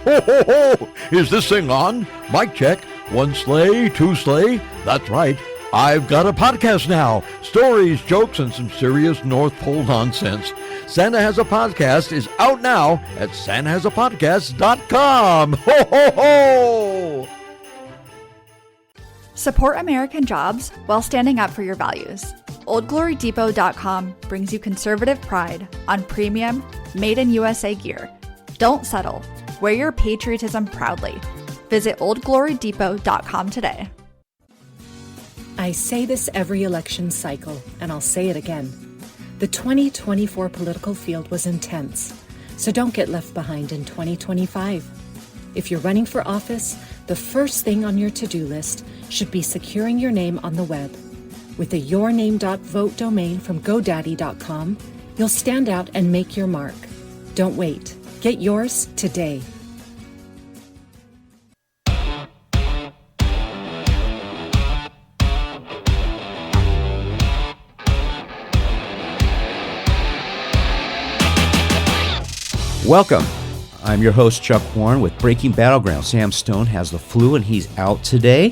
Ho, ho, ho! Is this thing on? Mic check. One sleigh, two sleigh. That's right. I've got a podcast now. Stories, jokes, and some serious North Pole nonsense. Santa Has a Podcast is out now at santahasapodcast.com. Ho, ho, ho! Support American jobs while standing up for your values. OldGloryDepot.com brings you conservative pride on premium, made-in-USA gear. Don't settle. Wear your patriotism proudly. Visit OldGloryDepot.com today. I say this every election cycle, and I'll say it again. The 2024 political field was intense, so don't get left behind in 2025. If you're running for office, the first thing on your to-do list should be securing your name on the web. With a yourname.vote domain from GoDaddy.com, you'll stand out and make your mark. Don't wait. Get yours today. Welcome. I'm your host, Chuck Warren, with Breaking Battleground. Sam Stone has the flu, and he's out today.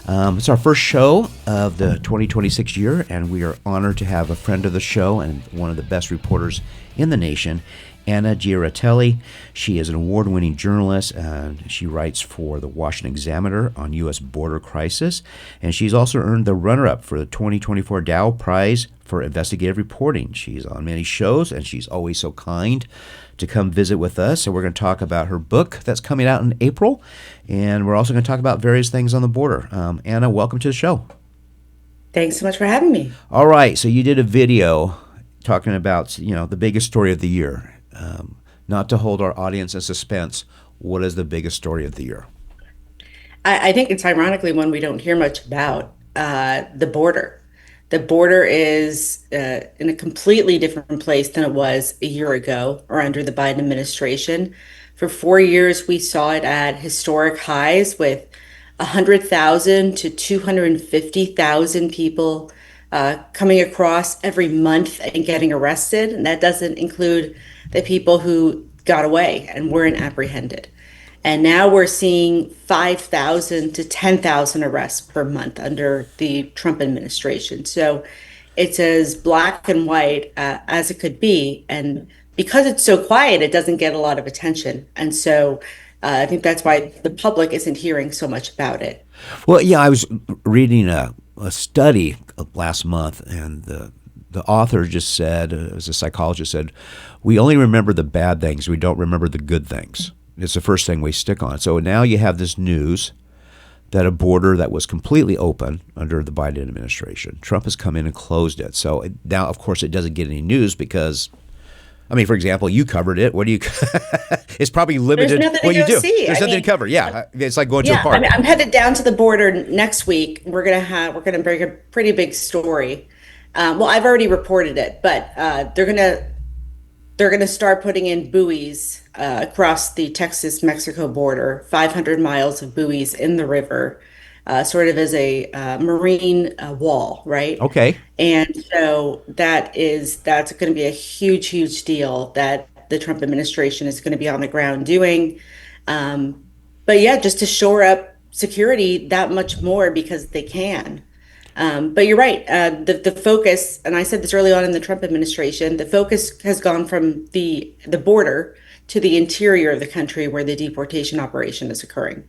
It's our first show of the 2026 year, and we are honored to have a friend of the show and one of the best reporters in the nation, Anna Giaritelli. She is an award-winning journalist, and she writes for the Washington Examiner on U.S. border crisis, and she's also earned the runner-up for the 2024 Dow Prize for Investigative Reporting. She's on many shows, and she's always so kind to come visit with us. So we're going to talk about her book that's coming out in April, and we're also going to talk about various things on the border. Anna, welcome to the show. Thanks so much for having me. All right, so you did a video talking about, the biggest story of the year. Not to hold our audience in suspense, what is the biggest story of the year? I think it's ironically one we don't hear much about, the border. The border is in a completely different place than it was a year ago or under the Biden administration. For 4 years, we saw it at historic highs with 100,000 to 250,000 people coming across every month and getting arrested. And that doesn't include the people who got away and weren't apprehended. And now we're seeing 5,000 to 10,000 arrests per month under the Trump administration. So it's as black and white as it could be. And because it's so quiet, it doesn't get a lot of attention. And so I think that's why the public isn't hearing so much about it. Well, yeah, I was reading a study last month, and the author just said, as a psychologist said, we only remember the bad things. We don't remember the good things. It's the first thing we stick on. So now you have this news that a border that was completely open under the Biden administration, Trump has come in and closed it. So now, of course, it doesn't get any news because, for example, you covered it. What do you? It's probably limited. There's nothing what to you go do. see. There's nothing to cover. Yeah, it's like going to a park. I'm headed down to the border next week. We're gonna bring a pretty big story. Well, I've already reported it, but they're gonna start putting in buoys across the Texas-Mexico border, 500 miles of buoys in the river, sort of as a marine wall, right? Okay. And so that's going to be a huge, huge deal that the Trump administration is going to be on the ground doing. But yeah, just to shore up security that much more because they can. But you're right. The focus, and I said this early on in the Trump administration, the focus has gone from the border to the interior of the country where the deportation operation is occurring.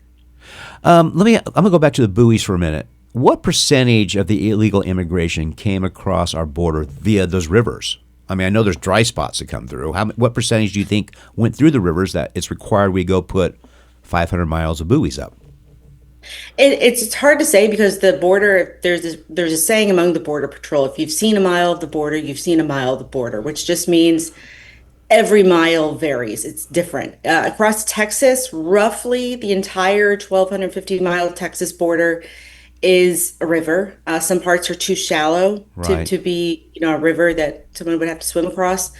I'm going to go back to the buoys for a minute. What percentage of the illegal immigration came across our border via those rivers? I know there's dry spots that come through. What percentage do you think went through the rivers that it's required we go put 500 miles of buoys up? It's hard to say because the border, there's a saying among the Border Patrol, if you've seen a mile of the border, you've seen a mile of the border, which just means every mile varies. It's different. Across Texas, roughly the entire 1,250-mile Texas border is a river. Some parts are too shallow to be, a river that someone would have to swim across.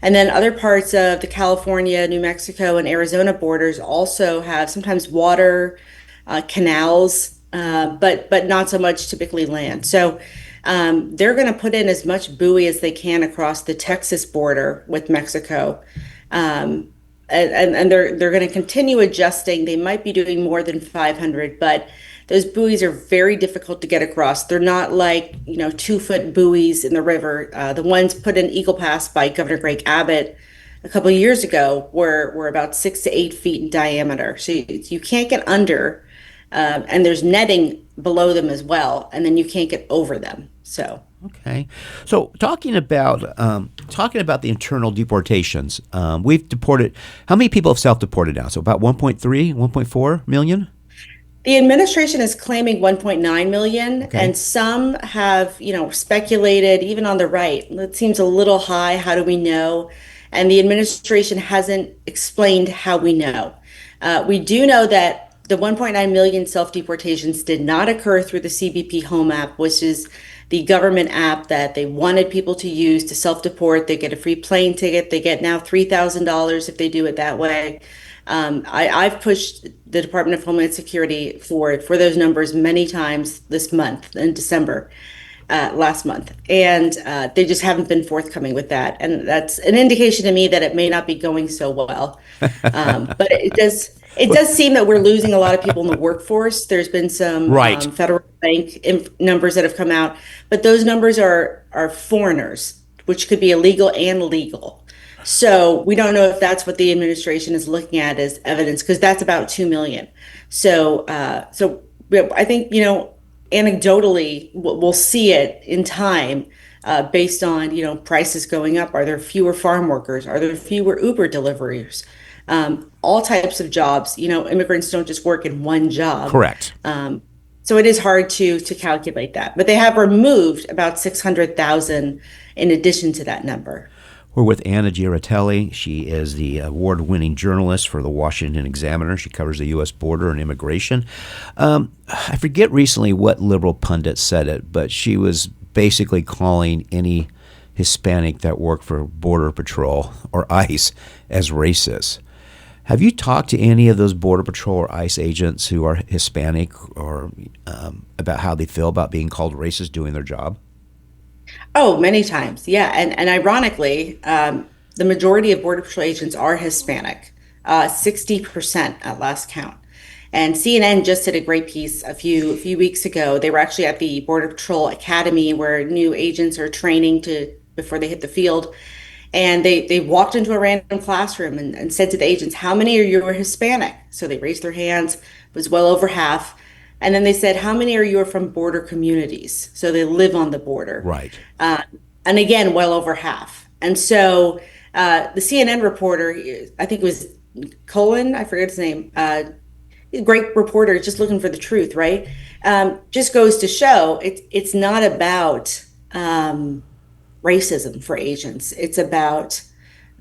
And then other parts of the California, New Mexico, and Arizona borders also have sometimes water, canals, but not so much typically land. So they're going to put in as much buoy as they can across the Texas border with Mexico. and they're going to continue adjusting. They might be doing more than 500, but those buoys are very difficult to get across. They're not like 2 foot buoys in the river. The ones put in Eagle Pass by Governor Greg Abbott a couple of years ago were about 6 to 8 feet in diameter. So you can't get under, and there's netting below them as well, and then you can't get over them. So. Okay, so talking about the internal deportations, we've deported. How many people have self-deported now? So about 1.3, 1.4 million. The administration is claiming 1.9 million, Okay. and some have, speculated, even on the right. It seems a little high. How do we know? And the administration hasn't explained how we know. We do know that the 1.9 million self-deportations did not occur through the CBP Home app, which is the government app that they wanted people to use to self-deport. They get a free plane ticket. They get now $3,000 if they do it that way. I've pushed the Department of Homeland Security for those numbers many times this month in December, last month, and they just haven't been forthcoming with that. And that's an indication to me that it may not be going so well. But it does seem that we're losing a lot of people in the workforce. There's been some Right. federal bank numbers that have come out, but those numbers are foreigners, which could be illegal and legal. So we don't know if that's what the administration is looking at as evidence, because that's about 2 million. So I think, anecdotally, we'll see it in time, based on, prices going up. Are there fewer farm workers? Are there fewer Uber deliverers? All types of jobs. Immigrants don't just work in one job. Correct. So it is hard to calculate that. But they have removed about 600,000 in addition to that number. We're with Anna Giaritelli. She is the award-winning journalist for the Washington Examiner. She covers the U.S. border and immigration. I forget recently what liberal pundit said it, but she was basically calling any Hispanic that worked for Border Patrol or ICE as racist. Have you talked to any of those Border Patrol or ICE agents who are Hispanic or about how they feel about being called racist doing their job? Oh, many times. Yeah. And ironically, the majority of Border Patrol agents are Hispanic, 60% at last count. And CNN just did a great piece a few weeks ago. They were actually at the Border Patrol Academy where new agents are training before they hit the field. And they walked into a random classroom and said to the agents, "How many of you are Hispanic?" So they raised their hands. It was well over half. And then they said, "How many are you from border communities?" So they live on the border. Right. And again, well over half. And so the CNN reporter, I think it was Colin, I forget his name, great reporter, just looking for the truth, right? Just goes to show it's not about racism for agents. It's about,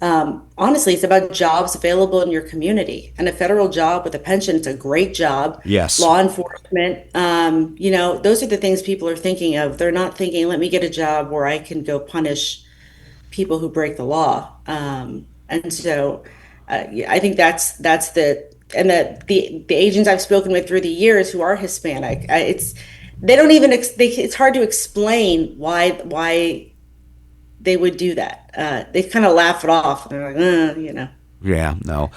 honestly, it's about jobs available in your community. And a federal job with a pension, it's a great job. Yes. Law enforcement, those are the things people are thinking of. They're not thinking, let me get a job where I can go punish people who break the law. And so I think that's the agents I've spoken with through the years who are Hispanic, it's hard to explain why they would do that. They kind of laugh it off. They're like, Yeah, no.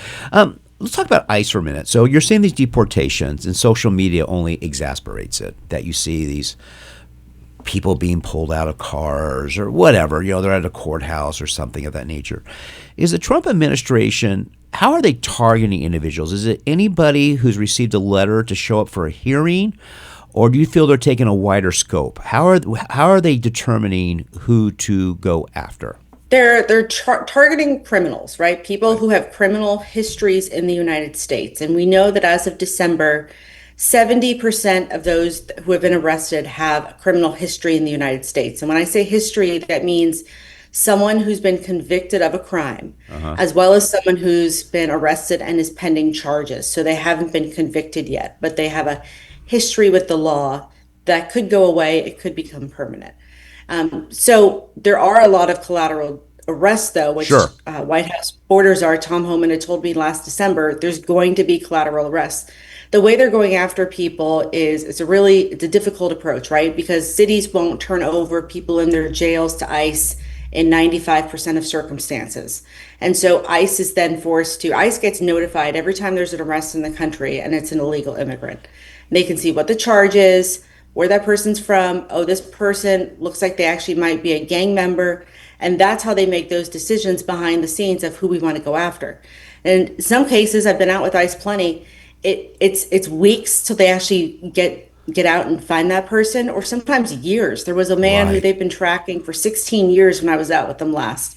Let's talk about ICE for a minute. So you're saying these deportations, and social media only exasperates it, that you see these people being pulled out of cars or whatever, they're at a courthouse or something of that nature. Is the Trump administration, how are they targeting individuals? Is it anybody who's received a letter to show up for a hearing? Or do you feel they're taking a wider scope? How are they determining who to go after? They're targeting criminals, right? People who have criminal histories in the United States. And we know that as of December, 70% of those who have been arrested have a criminal history in the United States. And when I say history, that means someone who's been convicted of a crime, as well as someone who's been arrested and is pending charges. So they haven't been convicted yet, but they have a history with the law that could go away. It could become permanent. So there are a lot of collateral arrests, though, which Sure. White House reporters are. Tom Homan had told me last December, there's going to be collateral arrests. The way they're going after people is it's a difficult approach, right? Because cities won't turn over people in their jails to ICE in 95% of circumstances. And so ICE gets notified every time there's an arrest in the country and it's an illegal immigrant. They can see what the charge is, where that person's from. Oh, this person looks like they actually might be a gang member. And that's how they make those decisions behind the scenes of who we want to go after. And in some cases, I've been out with ICE plenty. It's weeks till they actually get out and find that person, or sometimes years. There was a man who they've been tracking for 16 years when I was out with them last,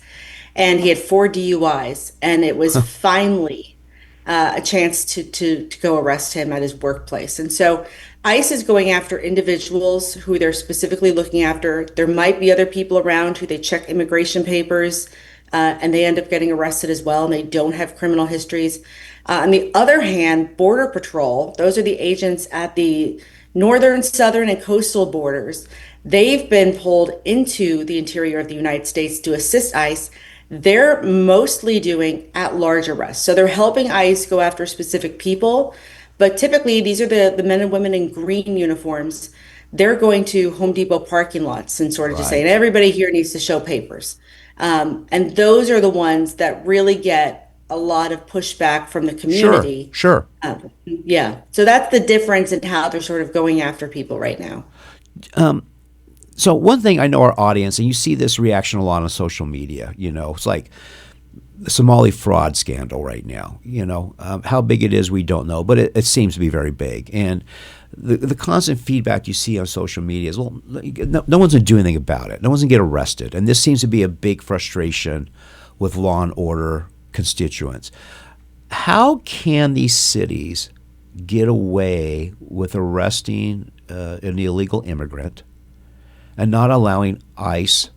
and he had 4 DUIs, and it was finally a chance to go arrest him at his workplace. And so ICE is going after individuals who they're specifically looking after. There might be other people around who they check immigration papers, and they end up getting arrested as well, and they don't have criminal histories. On the other hand, Border Patrol, those are the agents at the northern, southern, and coastal borders. They've been pulled into the interior of the United States to assist ICE. They're mostly doing at-large arrests. So they're helping ICE go after specific people, but typically these are the men and women in green uniforms. They're going to Home Depot parking lots and sort of just saying, everybody here needs to show papers. And those are the ones that really get a lot of pushback from the community. Sure. Yeah. So that's the difference in how they're sort of going after people right now. So one thing I know our audience, and you see this reaction a lot on social media, it's like the Somali fraud scandal right now. How big it is, we don't know, but it seems to be very big. And the constant feedback you see on social media is, well, no one's going to do anything about it. No one's going to get arrested. And this seems to be a big frustration with law and order constituents. How can these cities get away with arresting an illegal immigrant and not allowing ICE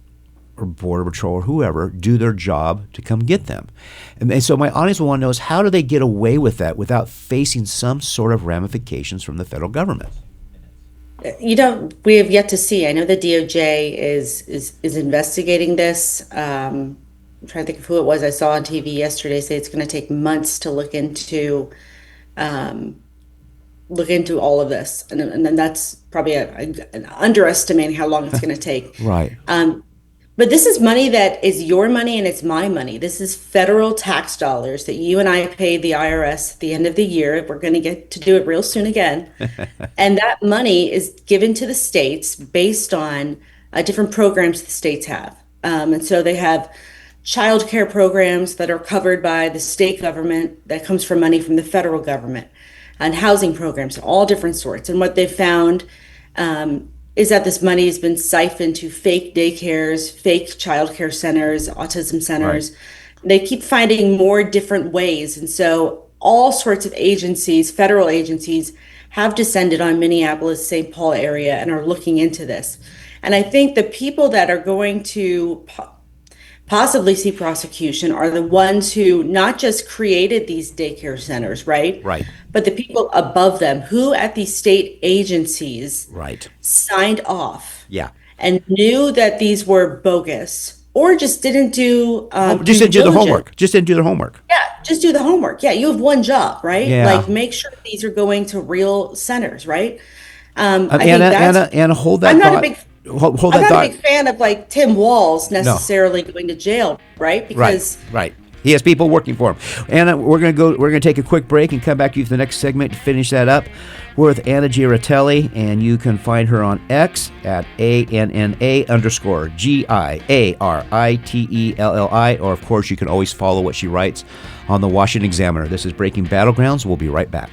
or Border Patrol or whoever do their job to come get them? And so my audience will want to know is, how do they get away with that without facing some sort of ramifications from the federal government? We have yet to see. I know the DOJ is investigating this. I'm trying to think of who it was I saw on TV yesterday say it's going to take months to look into all of this, and then that's probably an underestimating how long it's going to take. Right. But this is money that is your money and it's my money. This is federal tax dollars that you and I pay the IRS at the end of the year. We're going to get to do it real soon again. And that money is given to the states based on different programs the states have. And so they have child care programs that are covered by the state government that comes from money from the federal government, and housing programs, all different sorts. And what they found is that this money has been siphoned to fake daycares, fake child care centers, autism centers. Right. They keep finding more different ways. And so all sorts of agencies, federal agencies, have descended on Minneapolis, St. Paul area and are looking into this. And I think the people that are going to possibly see prosecution are the ones who not just created these daycare centers, right? Right. But the people above them who at these state agencies signed off and knew that these were bogus, or just didn't do the homework. Just didn't do their homework. Yeah, just do the homework. Yeah, you have one job, right? Yeah. Like, make sure these are going to real centers, right? Anna, hold that thought. I'm not a big fan of like Tim Walz necessarily going to jail, right? Because right. He has people working for him. Anna, we're gonna take a quick break and come back to you for the next segment to finish that up. We're with Anna Giaritelli, and you can find her on X at ANNA_GIARITELLI, or of course you can always follow what she writes on the Washington Examiner. This is Breaking Battlegrounds. We'll be right back.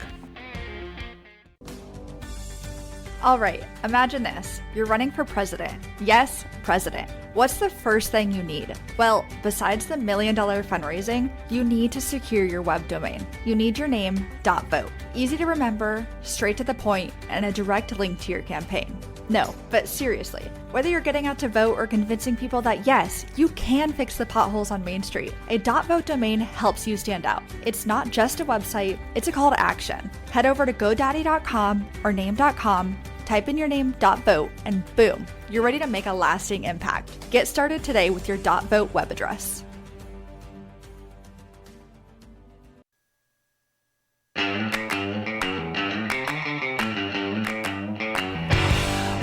All right, imagine this. You're running for president. Yes, president. What's the first thing you need? Well, besides the $1 million fundraising, you need to secure your web domain. You need your name, .vote. Easy to remember, straight to the point, and a direct link to your campaign. No, but seriously, whether you're getting out to vote or convincing people that yes, you can fix the potholes on Main Street, a .vote domain helps you stand out. It's not just a website, it's a call to action. Head over to GoDaddy.com or Name.com, type in your name, .vote, and boom, you're ready to make a lasting impact. Get started today with your .vote web address.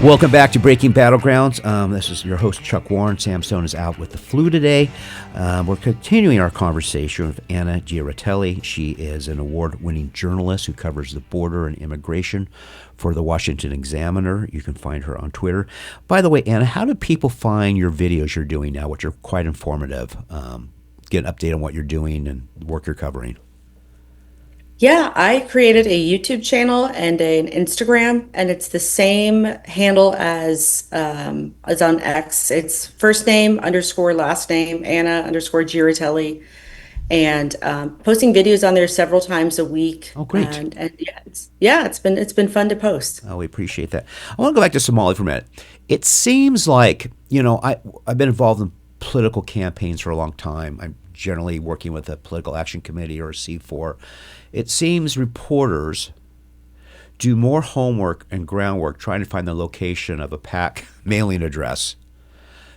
Welcome back to Breaking Battlegrounds. This is your host, Chuck Warren. Sam Stone is out with the flu today. We're continuing our conversation with Anna Giaritelli. She is an award-winning journalist who covers the border and immigration for the Washington Examiner. You can find her on Twitter. By the way, Anna, how do people find your videos you're doing now, which are quite informative? Get an update on what you're doing and the work you're covering. Yeah, I created a YouTube channel and an Instagram, and it's the same handle as on X. It's first name underscore last name, Anna underscore Giaritelli, and posting videos on there several times a week. Oh, great! And it's been fun to post. Oh, we appreciate that. I want to go back to Somalia for a minute. It seems like I've been involved in political campaigns for a long time. I'm generally working with a political action committee or a C4. It seems reporters do more homework and groundwork trying to find the location of a PAC mailing address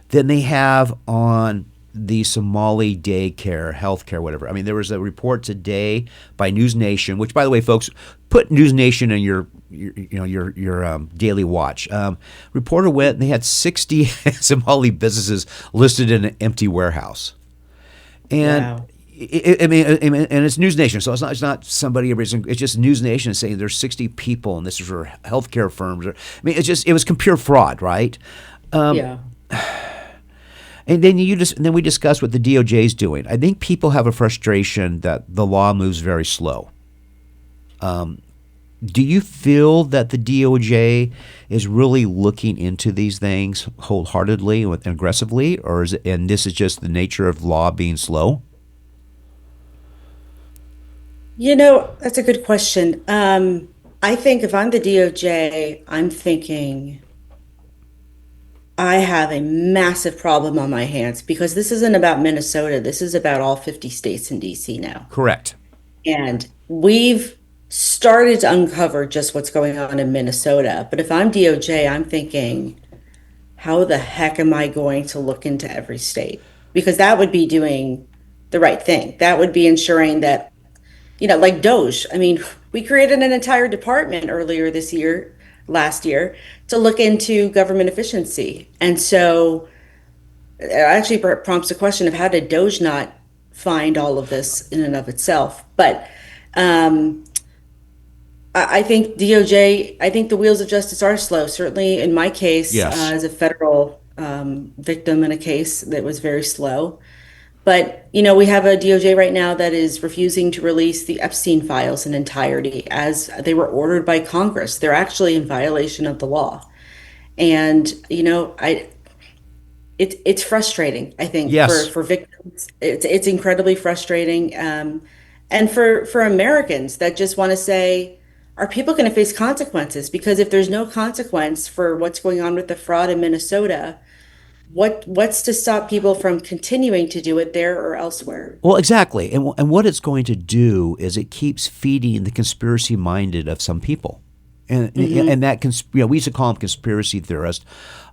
than they have on the Somali daycare, healthcare, whatever. I mean, there was a report today by News Nation, which, by the way, folks, put News Nation in your daily watch. Reporter went and they had 60 Somali businesses listed in an empty warehouse, and. Wow. I mean, and it's News Nation, so it's not somebody. It's just News Nation saying there's 60 people, and this is for healthcare firms. I mean, it was pure fraud, right? Yeah. And then we discussed what the DOJ is doing. I think people have a frustration that the law moves very slow. Do you feel that the DOJ is really looking into these things wholeheartedly and aggressively, or and this is just the nature of law being slow? That's a good question. I think if I'm the DOJ, I'm thinking I have a massive problem on my hands because this isn't about Minnesota. This is about all 50 states and DC now. Correct. And we've started to uncover just what's going on in Minnesota. But if I'm DOJ, I'm thinking, how the heck am I going to look into every state? Because that would be doing the right thing. That would be ensuring that like DOJ. I mean, we created an entire department last year, to look into government efficiency. And so it actually prompts the question of how did DOJ not find all of this in and of itself? But I think DOJ, I think the wheels of justice are slow. Certainly in my case, yes. As a federal victim in a case that was very slow. But, we have a DOJ right now that is refusing to release the Epstein files in entirety as they were ordered by Congress. They're actually in violation of the law. And, it's frustrating, I think, yes. for victims. It's incredibly frustrating. And for Americans that just want to say, are people going to face consequences? Because if there's no consequence for what's going on with the fraud in Minnesota, what's to stop people from continuing to do it there or elsewhere? Well, exactly. And what it's going to do is it keeps feeding the conspiracy minded of some people. And and that we used to call them conspiracy theorists.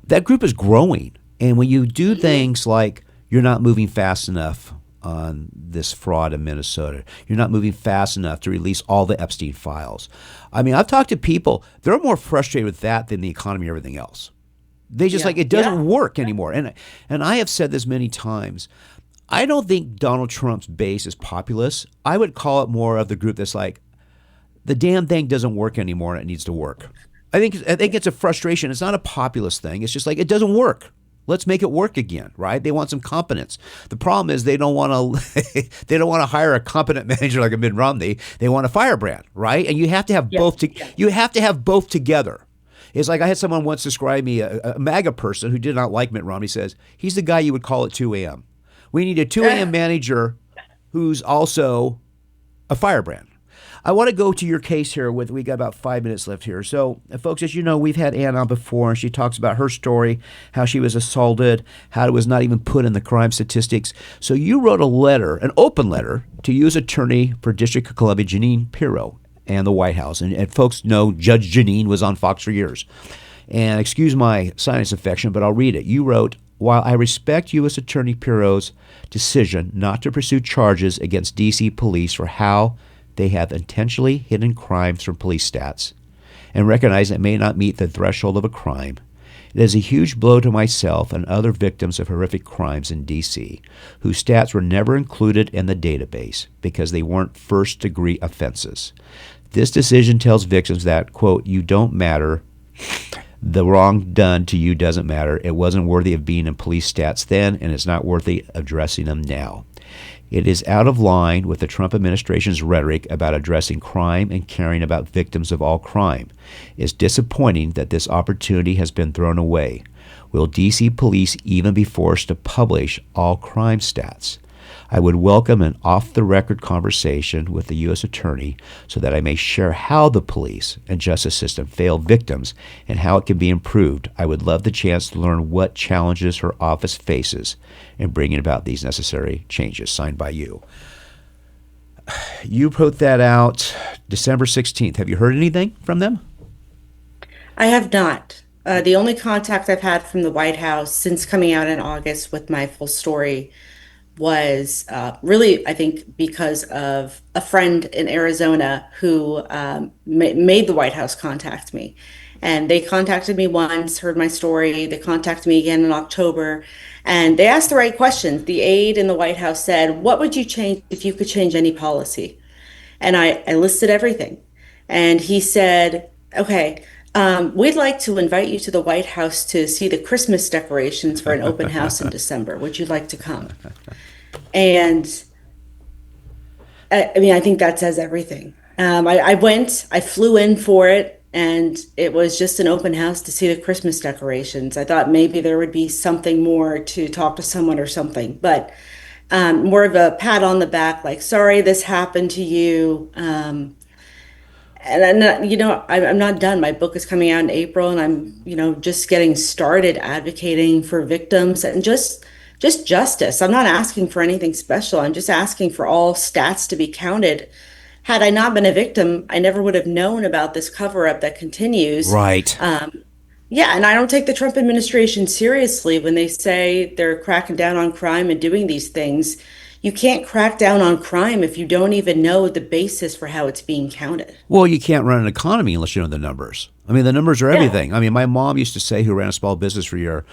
That group is growing. And when you do things like you're not moving fast enough on this fraud in Minnesota, you're not moving fast enough to release all the Epstein files. I mean, I've talked to people, they're more frustrated with that than the economy and everything else. They just it doesn't work anymore. And I have said this many times. I don't think Donald Trump's base is populist. I would call it more of the group that's like, the damn thing doesn't work anymore and it needs to work. I think it's a frustration. It's not a populist thing. It's just like, it doesn't work. Let's make it work again, right? They want some competence. The problem is they don't want to hire a competent manager like a Mitt Romney. They want a firebrand, right? And you have to have both. You have to have both together. It's like I had someone once describe me, a MAGA person who did not like Mitt Romney, says, he's the guy you would call at 2 a.m. We need a 2 a.m. manager who's also a firebrand. I want to go to your case here. We got about 5 minutes left here. So, folks, as you know, we've had Ann on before, and she talks about her story, how she was assaulted, how it was not even put in the crime statistics. So you wrote a letter, an open letter, to U.S. Attorney for District of Columbia, Jeanine Pirro, and the White House. And folks know Judge Jeanine was on Fox for years. And excuse my sinus infection, but I'll read it. You wrote, while I respect U.S. Attorney Pirro's decision not to pursue charges against D.C. police for how they have intentionally hidden crimes from police stats and recognize it may not meet the threshold of a crime. It is a huge blow to myself and other victims of horrific crimes in D.C., whose stats were never included in the database because they weren't first-degree offenses. This decision tells victims that, quote, you don't matter. The wrong done to you doesn't matter. It wasn't worthy of being in police stats then, and it's not worthy of addressing them now. It is out of line with the Trump administration's rhetoric about addressing crime and caring about victims of all crime. It's disappointing that this opportunity has been thrown away. Will D.C. police even be forced to publish all crime stats? I would welcome an off-the-record conversation with the U.S. Attorney so that I may share how the police and justice system fail victims and how it can be improved. I would love the chance to learn what challenges her office faces in bringing about these necessary changes. Signed by you. You wrote that out December 16th. Have you heard anything from them? I have not. The only contact I've had from the White House since coming out in August with my full story was really, I think, because of a friend in Arizona who made the White House contact me. And they contacted me once, heard my story. They contacted me again in October. And they asked the right questions. The aide in the White House said, what would you change if you could change any policy? And I listed everything. And he said, okay, we'd like to invite you to the White House to see the Christmas decorations for an open house in December. Would you like to come? And I mean, I think that says everything. I went, I flew in for it, and it was just an open house to see the Christmas decorations. I thought maybe there would be something more to talk to someone or something, but more of a pat on the back, like, sorry, this happened to you. And I'm not, I'm not done. My book is coming out in April, and I'm, just getting started advocating for victims and just justice. I'm not asking for anything special. I'm just asking for all stats to be counted. Had I not been a victim, I never would have known about this cover-up that continues. Right. Yeah, and I don't take the Trump administration seriously when they say they're cracking down on crime and doing these things. You can't crack down on crime if you don't even know the basis for how it's being counted. Well, you can't run an economy unless you know the numbers. I mean, the numbers are everything. I mean, my mom used to say, who ran a small business for a year,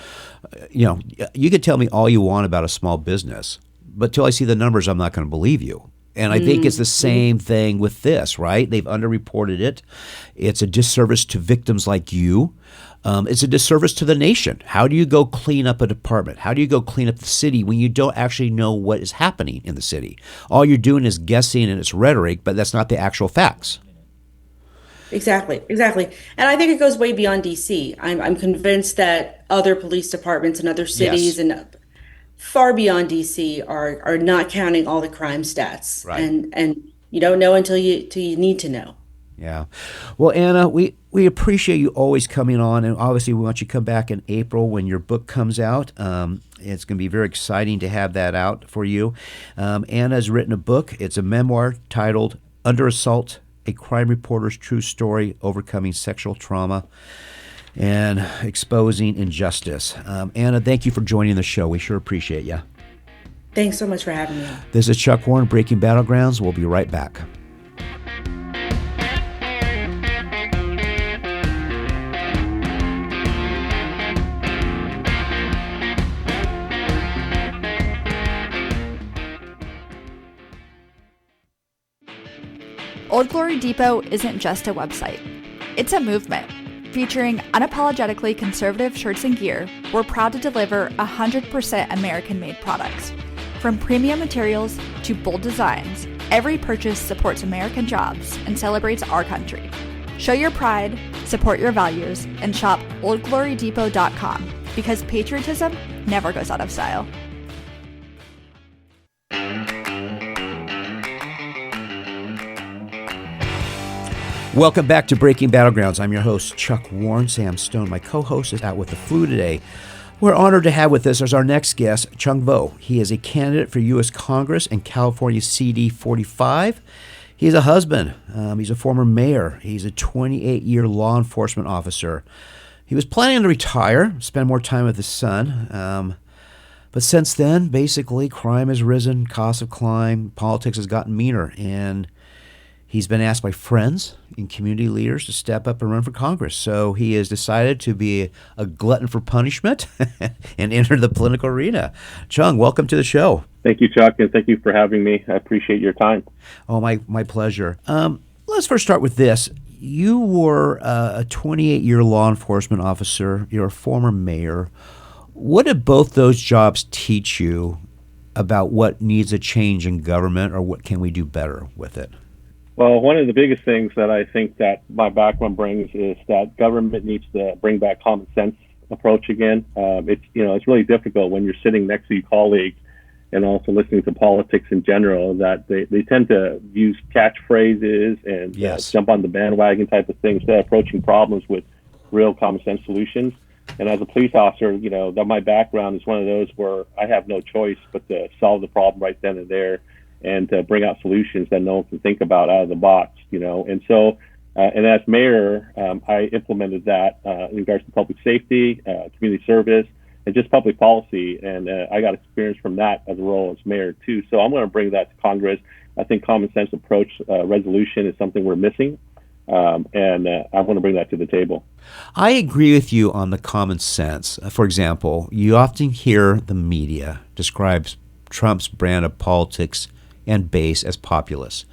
you could tell me all you want about a small business, but till I see the numbers, I'm not going to believe you. And I think it's the same thing with this, right? They've underreported it. It's a disservice to victims like you. It's a disservice to the nation. How do you go clean up a department? How do you go clean up the city when you don't actually know what is happening in the city? All you're doing is guessing and it's rhetoric, but that's not the actual facts. Exactly. And I think it goes way beyond DC. I'm convinced that other police departments in other cities and far beyond DC are not counting all the crime stats. Right. And you don't know until you need to know. Yeah. Well, Anna, we appreciate you always coming on, and obviously we want you to come back in April when your book comes out. It's going to be very exciting to have that out for you. Anna has written a book. It's a memoir titled Under Assault, A Crime Reporter's True Story, Overcoming Sexual Trauma and Exposing Injustice. Anna, thank you for joining the show. We sure appreciate you. Thanks so much for having me. This is Chuck Warren, Breaking Battlegrounds. We'll be right back. Old Glory Depot isn't just a website. It's a movement. Featuring unapologetically conservative shirts and gear, we're proud to deliver 100% American-made products. From premium materials to bold designs, every purchase supports American jobs and celebrates our country. Show your pride, support your values, and shop oldglorydepot.com because patriotism never goes out of style. Welcome back to Breaking Battlegrounds. I'm your host, Chuck Warren. Sam Stone, my co-host, is out with the flu today. We're honored to have with us as our next guest, Chuong Vo. He is a candidate for U.S. Congress and California CD 45. He's a husband. He's a former mayor. He's a 28-year law enforcement officer. He was planning to retire, spend more time with his son. But since then, basically, crime has risen, costs have climbed, politics has gotten meaner, and He's been asked by friends and community leaders to step up and run for Congress. So he has decided to be a glutton for punishment and enter the political arena. Chuong, welcome to the show. Thank you, Chuck, and thank you for having me. I appreciate your time. Oh, my pleasure. Let's first start with this. You were a 28-year law enforcement officer. You're a former mayor. What did both those jobs teach you about what needs a change in government, or what can we do better with it? Well, one of the biggest things that I think that my background brings is that government needs to bring back common sense approach again. It's really difficult when you're sitting next to your colleagues and also listening to politics in general, that they tend to use catchphrases and jump on the bandwagon type of things, instead of approaching problems with real common sense solutions. And as a police officer, that my background is one of those where I have no choice but to solve the problem right then and there, and to bring out solutions that no one can think about out of the box, And so, and as mayor, I implemented that in regards to public safety, community service, and just public policy. And I got experience from that as a role as mayor too. So I'm going to bring that to Congress. I think common sense approach resolution is something we're missing. And I want to bring that to the table. I agree with you on the common sense. For example, you often hear the media describes Trump's brand of politics and base as populist.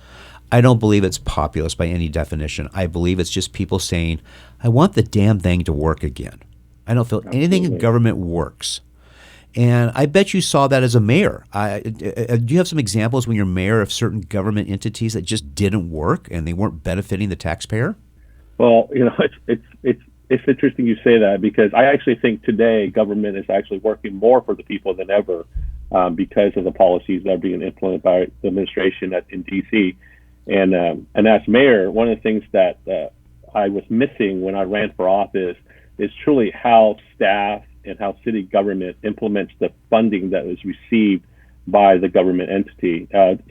I don't believe it's populist by any definition. I believe it's just people saying, I want the damn thing to work again. I don't feel anything in government works. And I bet you saw that as a mayor. Do you have some examples when you're mayor of certain government entities that just didn't work and they weren't benefiting the taxpayer? Well, it's interesting you say that, because I actually think today government is actually working more for the people than ever, because of the policies that are being implemented by the administration in D.C. And as mayor, one of the things that I was missing when I ran for office is truly how staff and how city government implements the funding that is received by the government entity.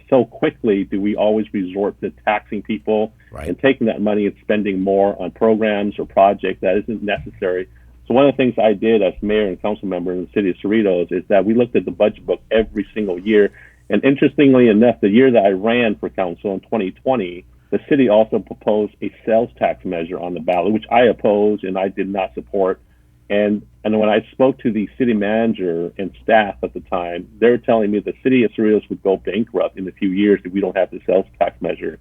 So quickly do we always resort to taxing people and taking that money and spending more on programs or projects that isn't necessary. So one of the things I did as mayor and council member in the city of Cerritos is that we looked at the budget book every single year. And interestingly enough, the year that I ran for council in 2020, the city also proposed a sales tax measure on the ballot, which I opposed and I did not support. And when I spoke to the city manager and staff at the time, they were telling me the city of Cerritos would go bankrupt in a few years if we don't have the sales tax measure.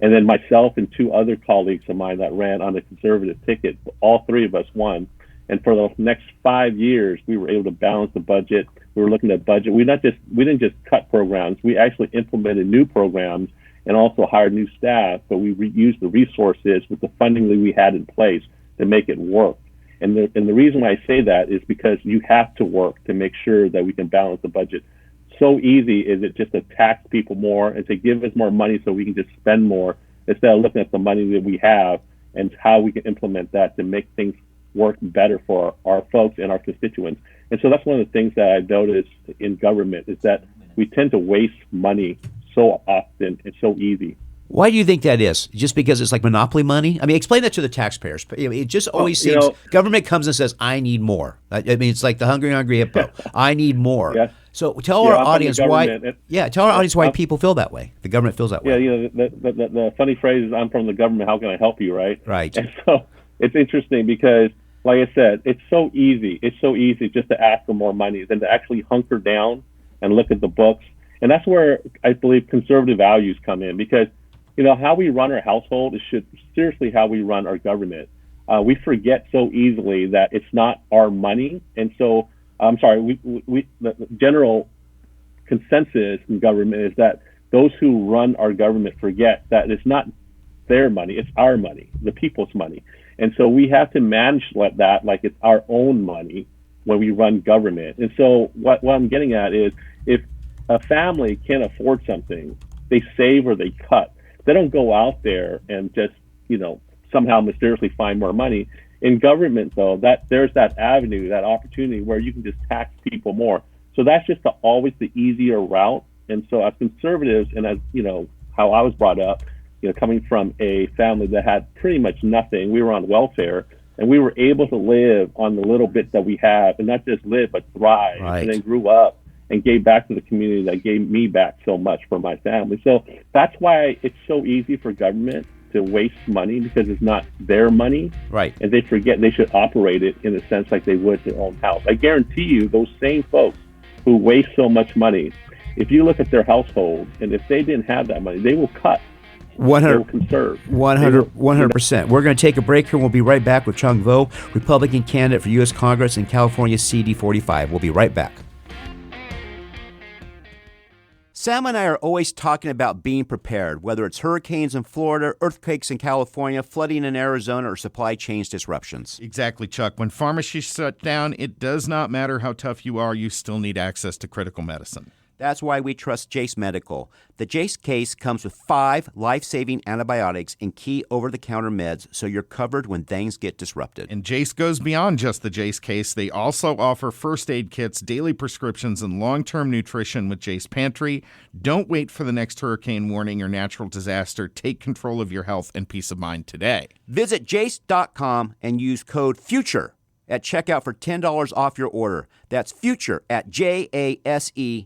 And then myself and two other colleagues of mine that ran on the conservative ticket, all three of us won. And for the next 5 years, we were able to balance the budget. We were looking at budget. We didn't just cut programs. We actually implemented new programs and also hired new staff, but we used the resources with the funding that we had in place to make it work. And the reason why I say that is because you have to work to make sure that we can balance the budget. So easy is it just to tax people more and to give us more money so we can just spend more, instead of looking at the money that we have and how we can implement that to make things work better for our folks and our constituents. And so that's one of the things that I've noticed in government, is that we tend to waste money so often and so easy. Why do you think that is? Just because it's like monopoly money? I mean, explain that to the taxpayers. It just always seems government comes and says, I need more. I mean, it's like the hungry hippo. I need more. Yes. So tell our audience why. Tell our audience why people feel that way. The government feels that way. Yeah, the funny phrase is, I'm from the government, how can I help you, right? Right. And so it's interesting because, like I said, it's so easy. It's so easy just to ask for more money than to actually hunker down and look at the books. And that's where I believe conservative values come in, because how we run our household is seriously how we run our government. We forget so easily that it's not our money. And so, the general consensus in government is that those who run our government forget that it's not their money, it's our money, the people's money. And so we have to manage that like it's our own money when we run government. And so what I'm getting at is, if a family can't afford something, they save or they cut. They don't go out there and just, somehow mysteriously find more money. In government, though, that there's that avenue, that opportunity where you can just tax people more. So that's just always the easier route. And so as conservatives, and as, how I was brought up, coming from a family that had pretty much nothing, we were on welfare, and we were able to live on the little bit that we have, and not just live, but thrive, and then grew up and gave back to the community that gave me back so much for my family. So that's why it's so easy for government to waste money, because it's not their money. Right. And they forget they should operate it in a sense like they would their own house. I guarantee you, those same folks who waste so much money, if you look at their household, and if they didn't have that money, they will cut. 100, They will conserve. 100%. We're going to take a break here. We'll be right back with Chuong Vo, Republican candidate for U.S. Congress in California, CD 45. We'll be right back. Sam and I are always talking about being prepared, whether it's hurricanes in Florida, earthquakes in California, flooding in Arizona, or supply chain disruptions. Exactly, Chuck. When pharmacies shut down, it does not matter how tough you are, you still need access to critical medicine. That's why we trust Jace Medical. The Jace case comes with 5 life-saving antibiotics and key over-the-counter meds, so you're covered when things get disrupted. And Jace goes beyond just the Jace case. They also offer first aid kits, daily prescriptions, and long-term nutrition with Jace Pantry. Don't wait for the next hurricane warning or natural disaster. Take control of your health and peace of mind today. Visit jace.com and use code FUTURE at checkout for $10 off your order. That's FUTURE at JASE.com.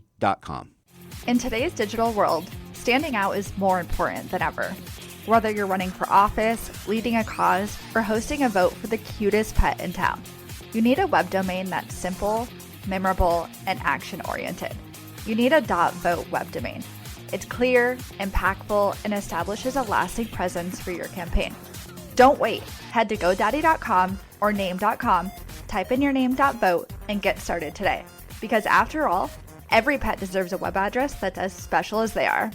In today's digital world, standing out is more important than ever. Whether you're running for office, leading a cause, or hosting a vote for the cutest pet in town, you need a web domain that's simple, memorable, and action-oriented. You need a .vote web domain. It's clear, impactful, and establishes a lasting presence for your campaign. Don't wait. Head to GoDaddy.com or Name.com, type in your name.vote, and get started today. Because after all, every pet deserves a web address that's as special as they are.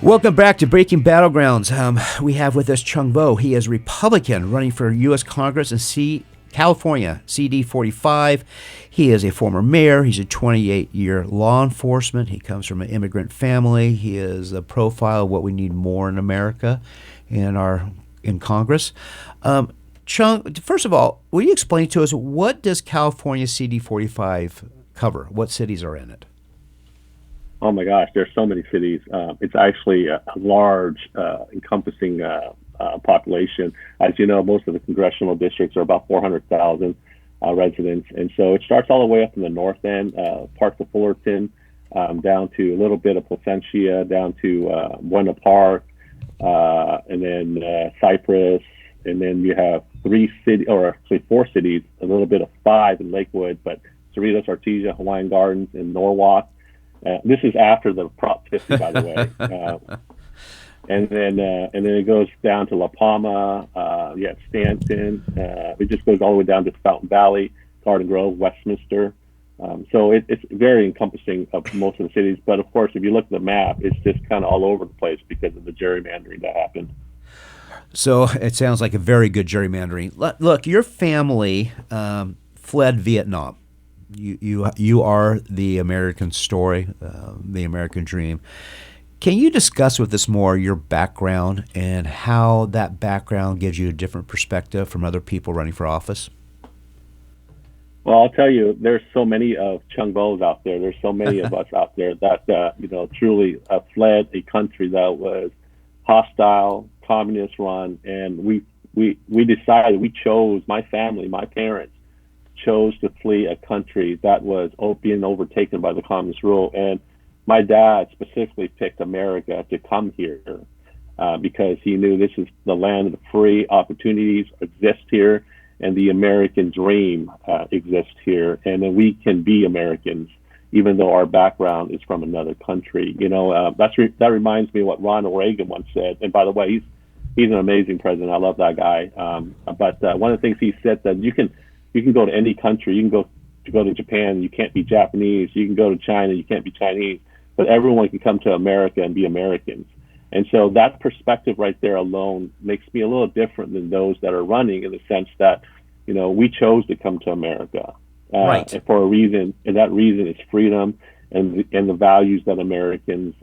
Welcome back to Breaking Battlegrounds. We have with us Chuong Vo. He is Republican running for U.S. Congress in California, CD 45. He is a former mayor. He's a 28-year law enforcement. He comes from an immigrant family. He is a profile of what we need more in America in Congress. Chuong, first of all, will you explain to us, what does California CD 45 cover? What cities are in it? Oh my gosh, there's so many cities. It's actually a large, encompassing population. As you know, most of the congressional districts are about 400,000 residents. And so it starts all the way up in the north end, parts of Fullerton, down to a little bit of Placentia, down to Buena Park, and then Cypress. And then you have 4 cities, a little bit of 5 in Lakewood, but Cerritos, Artesia, Hawaiian Gardens, and Norwalk. This is after the Prop 50, by the way. And then it goes down to La Palma, Stanton. It just goes all the way down to Fountain Valley, Garden Grove, Westminster. So it's very encompassing of most of the cities. But of course, if you look at the map, it's just kind of all over the place because of the gerrymandering that happened. So it sounds like a very good gerrymandering. Look, your family fled Vietnam. You are the American story, the American dream. Can you discuss with us more your background and how that background gives you a different perspective from other people running for office? Well, I'll tell you, there's so many of Chuong Vo's out there. There's so many of us out there that truly fled a country that was hostile, communist run, and we decided, we chose, my family, my parents chose to flee a country that was being overtaken by the communist rule. And my dad specifically picked America to come here because he knew this is the land of the free, opportunities exist here, and the American dream exists here. And then we can be Americans, even though our background is from another country. That reminds me of what Ronald Reagan once said. And by the way, he's an amazing president. I love that guy. But one of the things he said, that you can go to any country. You can go to Japan, you can't be Japanese. You can go to China, you can't be Chinese. But everyone can come to America and be Americans. And so that perspective right there alone makes me a little different than those that are running, in the sense that, we chose to come to America right. for a reason, and that reason is freedom and the values that Americans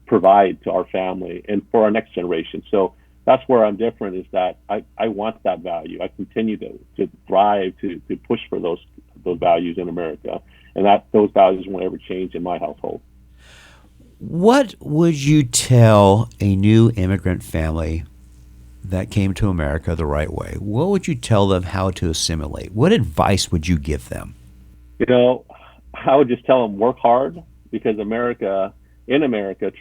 provide to our family and for our next generation. So that's where I'm different, is that I want that value. I continue to thrive, to push for those values in America, and that those values won't ever change in my household. What would you tell a new immigrant family that came to America the right way, what would you tell them how to assimilate? What advice would you give them? I would just tell them work hard, because in America,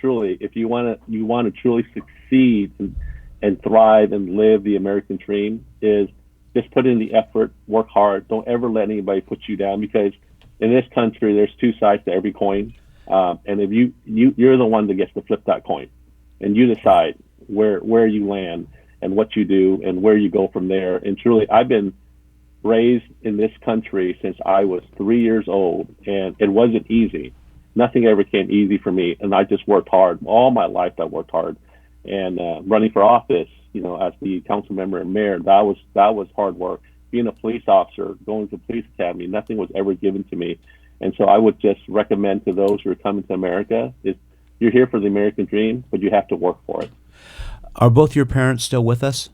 truly, if you want to truly succeed and thrive and live the American dream, is just put in the effort, work hard. Don't ever let anybody put you down, because in this country, there's two sides to every coin. And if you're the one that gets to flip that coin, and you decide where you land and what you do and where you go from there. And truly, I've been raised in this country since I was 3 years old, and it wasn't easy. Nothing ever came easy for me, and I just worked hard. All my life, I worked hard. And running for office, as the council member and mayor, that was hard work. Being a police officer, going to police academy, nothing was ever given to me. And so I would just recommend to those who are coming to America is you're here for the American dream, but you have to work for it. Are both your parents still with us?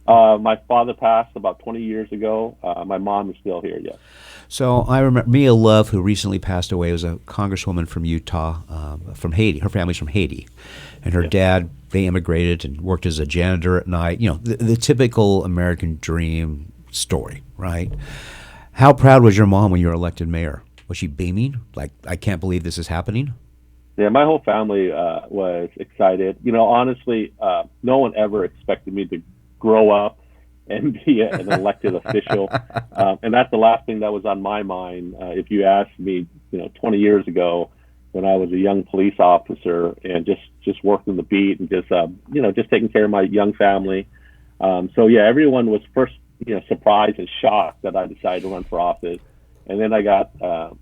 My father passed about 20 years ago. My mom is still here, yes. So I remember Mia Love, who recently passed away, was a congresswoman from Utah, from Haiti. Her family's from Haiti. And her dad, they immigrated and worked as a janitor at night. The typical American dream story, right? How proud was your mom when you were elected mayor? Was she beaming? Like, I can't believe this is happening? Yeah, my whole family was excited. Honestly, no one ever expected me to grow up and be an elected official. And that's the last thing that was on my mind. If you asked me, 20 years ago when I was a young police officer and just working the beat and just taking care of my young family. So yeah, everyone was first, surprised and shocked that I decided to run for office. And then I got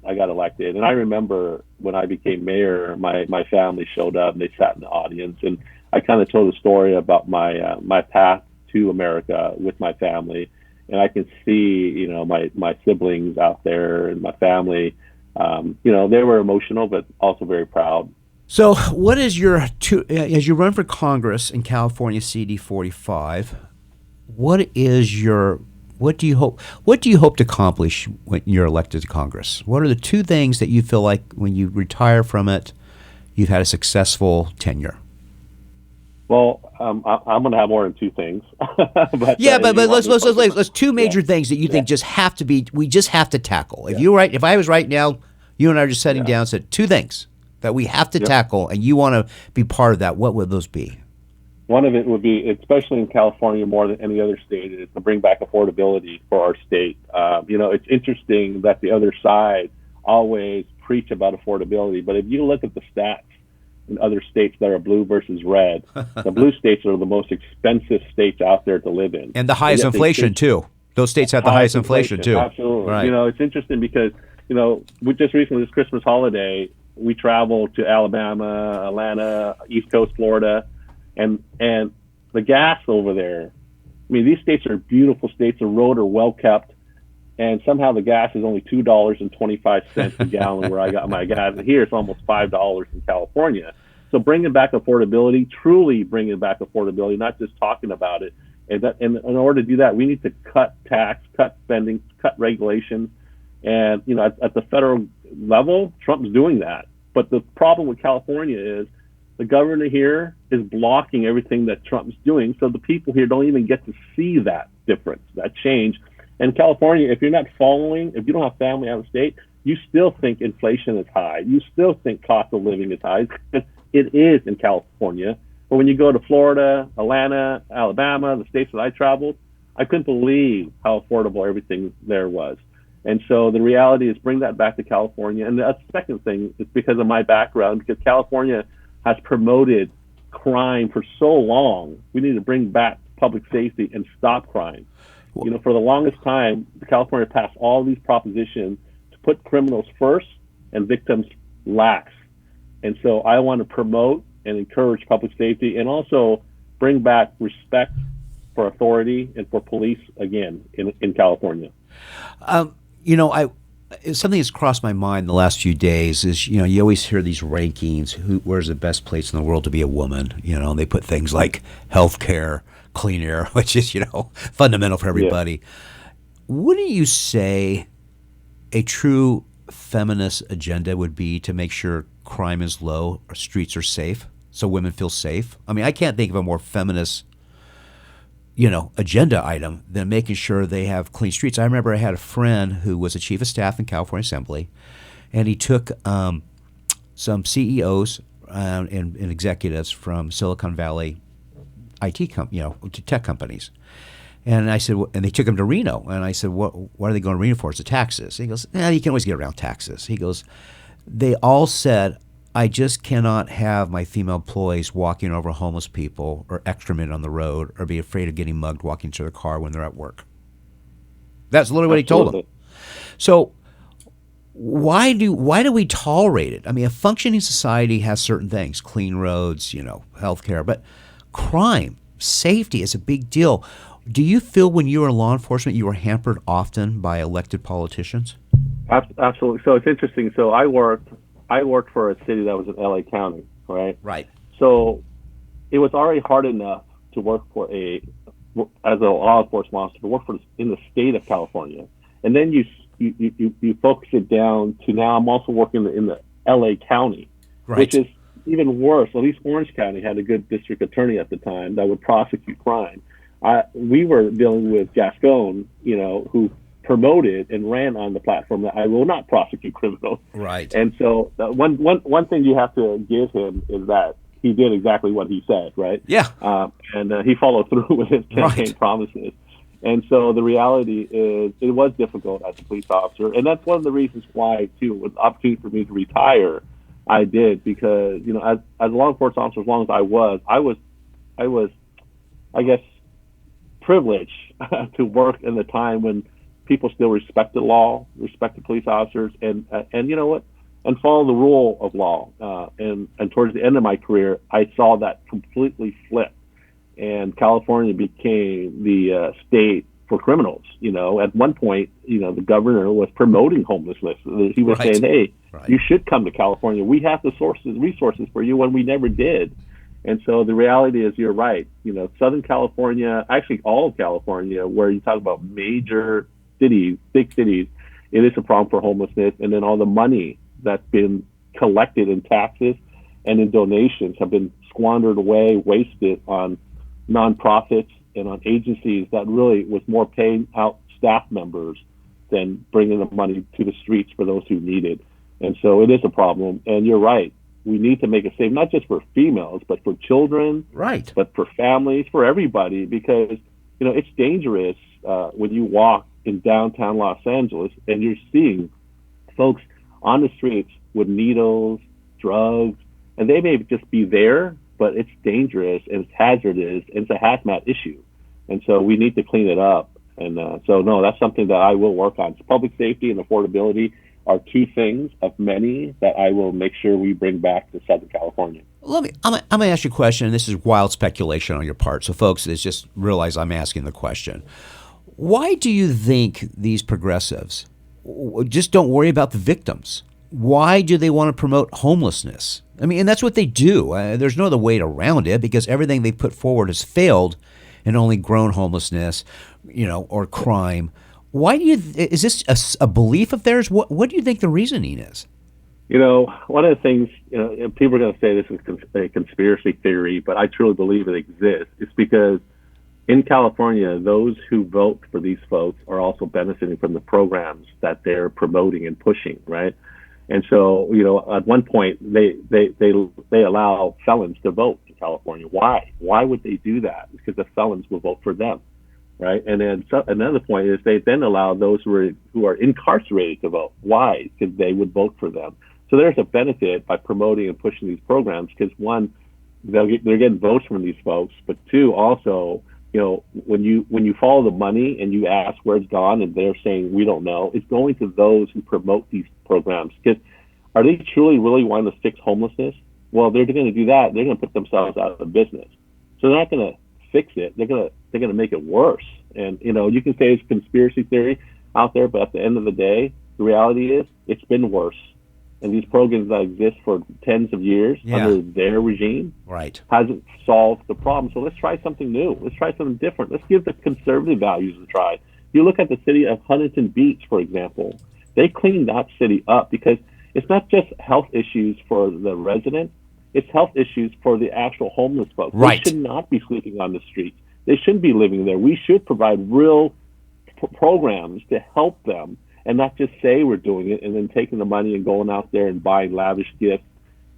elected. And I remember when I became mayor, my family showed up and they sat in the audience, and I kind of told a story about my path to America with my family. And I can see, my siblings out there and my family, they were emotional, but also very proud. So what is as you run for Congress in California CD 45, what do you hope to accomplish when you're elected to Congress? What are the two things that you feel like when you retire from it, you've had a successful tenure? Well, I'm going to have more than two things. but let's two major things that you think we just have to tackle. If I was right now, you and I are just sitting down and said two things that we have to tackle, and you want to be part of that, what would those be? One of it would be, especially in California more than any other state, is to bring back affordability for our state. It's interesting that the other side always preach about affordability, but if you look at the stats in other states that are blue versus red, the blue states are the most expensive states out there to live in. And the highest inflation, too. Those states have the highest inflation, too. Absolutely. Right. It's interesting because, we just recently, this Christmas holiday, we traveled to Alabama, Atlanta, East Coast, Florida, and the gas over there. I mean, these states are beautiful states. The roads are well kept, and somehow the gas is only $2.25 a gallon where I got my gas. And here it's almost $5 in California. So bringing back affordability, truly bringing back affordability, not just talking about it. And in order to do that, we need to cut tax, cut spending, cut regulations. And at the federal level, Trump's doing that. But the problem with California is the governor here is blocking everything that Trump's doing, so the people here don't even get to see that difference, that change. And California, if you don't have family out of state, you still think inflation is high. You still think cost of living is high. It is in California. But when you go to Florida, Atlanta, Alabama, the states that I traveled, I couldn't believe how affordable everything there was. And so the reality is bring that back to California. And the second thing is because of my background, because California has promoted crime for so long. We need to bring back public safety and stop crime. For the longest time, California passed all these propositions to put criminals first and victims last. And so I want to promote and encourage public safety and also bring back respect for authority and for police again in California. Something that's crossed my mind the last few days is, you always hear these rankings, where's the best place in the world to be a woman, and they put things like healthcare, clean air, which is, fundamental for everybody. Yeah. Wouldn't you say a true feminist agenda would be to make sure crime is low, or streets are safe, so women feel safe? I mean, I can't think of a more feminist agenda item than making sure they have clean streets. I remember I had a friend who was a chief of staff in California Assembly, and he took some CEOs and executives from Silicon Valley IT tech companies. And I said, and they took him to Reno. And I said, what are they going to Reno for? It's the taxes. He goes, you can always get around taxes. He goes, they all said, I just cannot have my female employees walking over homeless people or excrement on the road or be afraid of getting mugged walking to their car when they're at work. That's literally what he told them. So why do we tolerate it? I mean, a functioning society has certain things, clean roads, healthcare, but crime, safety is a big deal. Do you feel when you were in law enforcement you were hampered often by elected politicians? Absolutely. So it's interesting. So I worked for a city that was in LA County, right? Right. So it was already hard enough to work as a law enforcement officer, to work in the state of California. And then you focus it down to now I'm also working in the LA County, right, which is even worse. At least Orange County had a good district attorney at the time that would prosecute crime. We were dealing with Gascon, who promoted and ran on the platform that I will not prosecute criminals. Right. And so one thing you have to give him is that he did exactly what he said, right? Yeah. And he followed through with his campaign promises. And so the reality is it was difficult as a police officer. And that's one of the reasons why, too, with the opportunity for me to retire, I did, because, as a law enforcement officer, as long as I was, I guess, privileged to work in the time when people still respected law, respected police officers, and you know what, and follow the rule of law. And towards the end of my career, I saw that completely flip, and California became the state for criminals. At one point, the governor was promoting homelessness. He was saying, "Hey, you should come to California. We have the resources for you," when we never did. And so the reality is, you're right. Southern California, actually all of California, where you talk about major cities, big cities, it is a problem for homelessness. And then all the money that's been collected in taxes and in donations have been squandered away, wasted on nonprofits and on agencies that really was more paying out staff members than bringing the money to the streets for those who need it. And so it is a problem. And you're right. We need to make it safe, not just for females, but for children, right, but for families, for everybody, because, it's dangerous when you walk in downtown Los Angeles and you're seeing folks on the streets with needles, drugs, and they may just be there, but it's dangerous and it's hazardous and it's a hazmat issue. And so we need to clean it up. And no, that's something that I will work on. Public safety and affordability are two things of many that I will make sure we bring back to Southern California. I'm going to ask you a question, and this is wild speculation on your part. So folks, just realize I'm asking the question. Why do you think these progressives just don't worry about the victims? Why do they want to promote homelessness? I mean, and that's what they do. There's no other way around it, because everything they put forward has failed and only grown homelessness, or crime. Why is this a belief of theirs? What do you think the reasoning is? One of the things, people are going to say this is a conspiracy theory, but I truly believe it exists. It's because in California, those who vote for these folks are also benefiting from the programs that they're promoting and pushing, right? And so, at one point, they allow felons to vote in California. Why? Why would they do that? Because the felons will vote for them. Right. And then another point is they then allow those who are incarcerated to vote. Why? Because they would vote for them. So there's a benefit by promoting and pushing these programs, because one, they're getting votes from these folks, but two, also, when you follow the money and you ask where it's gone and they're saying we don't know, it's going to those who promote these programs. Because are they truly really wanting to fix homelessness? Well, they're going to do that. They're going to put themselves out of business. So they're not going to fix it. They're going to make it worse. And you can say it's conspiracy theory out there, but at the end of the day, the reality is it's been worse. And these programs that exist for tens of years under their regime hasn't solved the problem. So let's try something new. Let's try something different. Let's give the conservative values a try. You look at the city of Huntington Beach, for example. They cleaned that city up because it's not just health issues for the residents. It's health issues for the actual homeless folks. Right. They should not be sleeping on the streets. They shouldn't be living there. We should provide real programs to help them, and not just say we're doing it and then taking the money and going out there and buying lavish gifts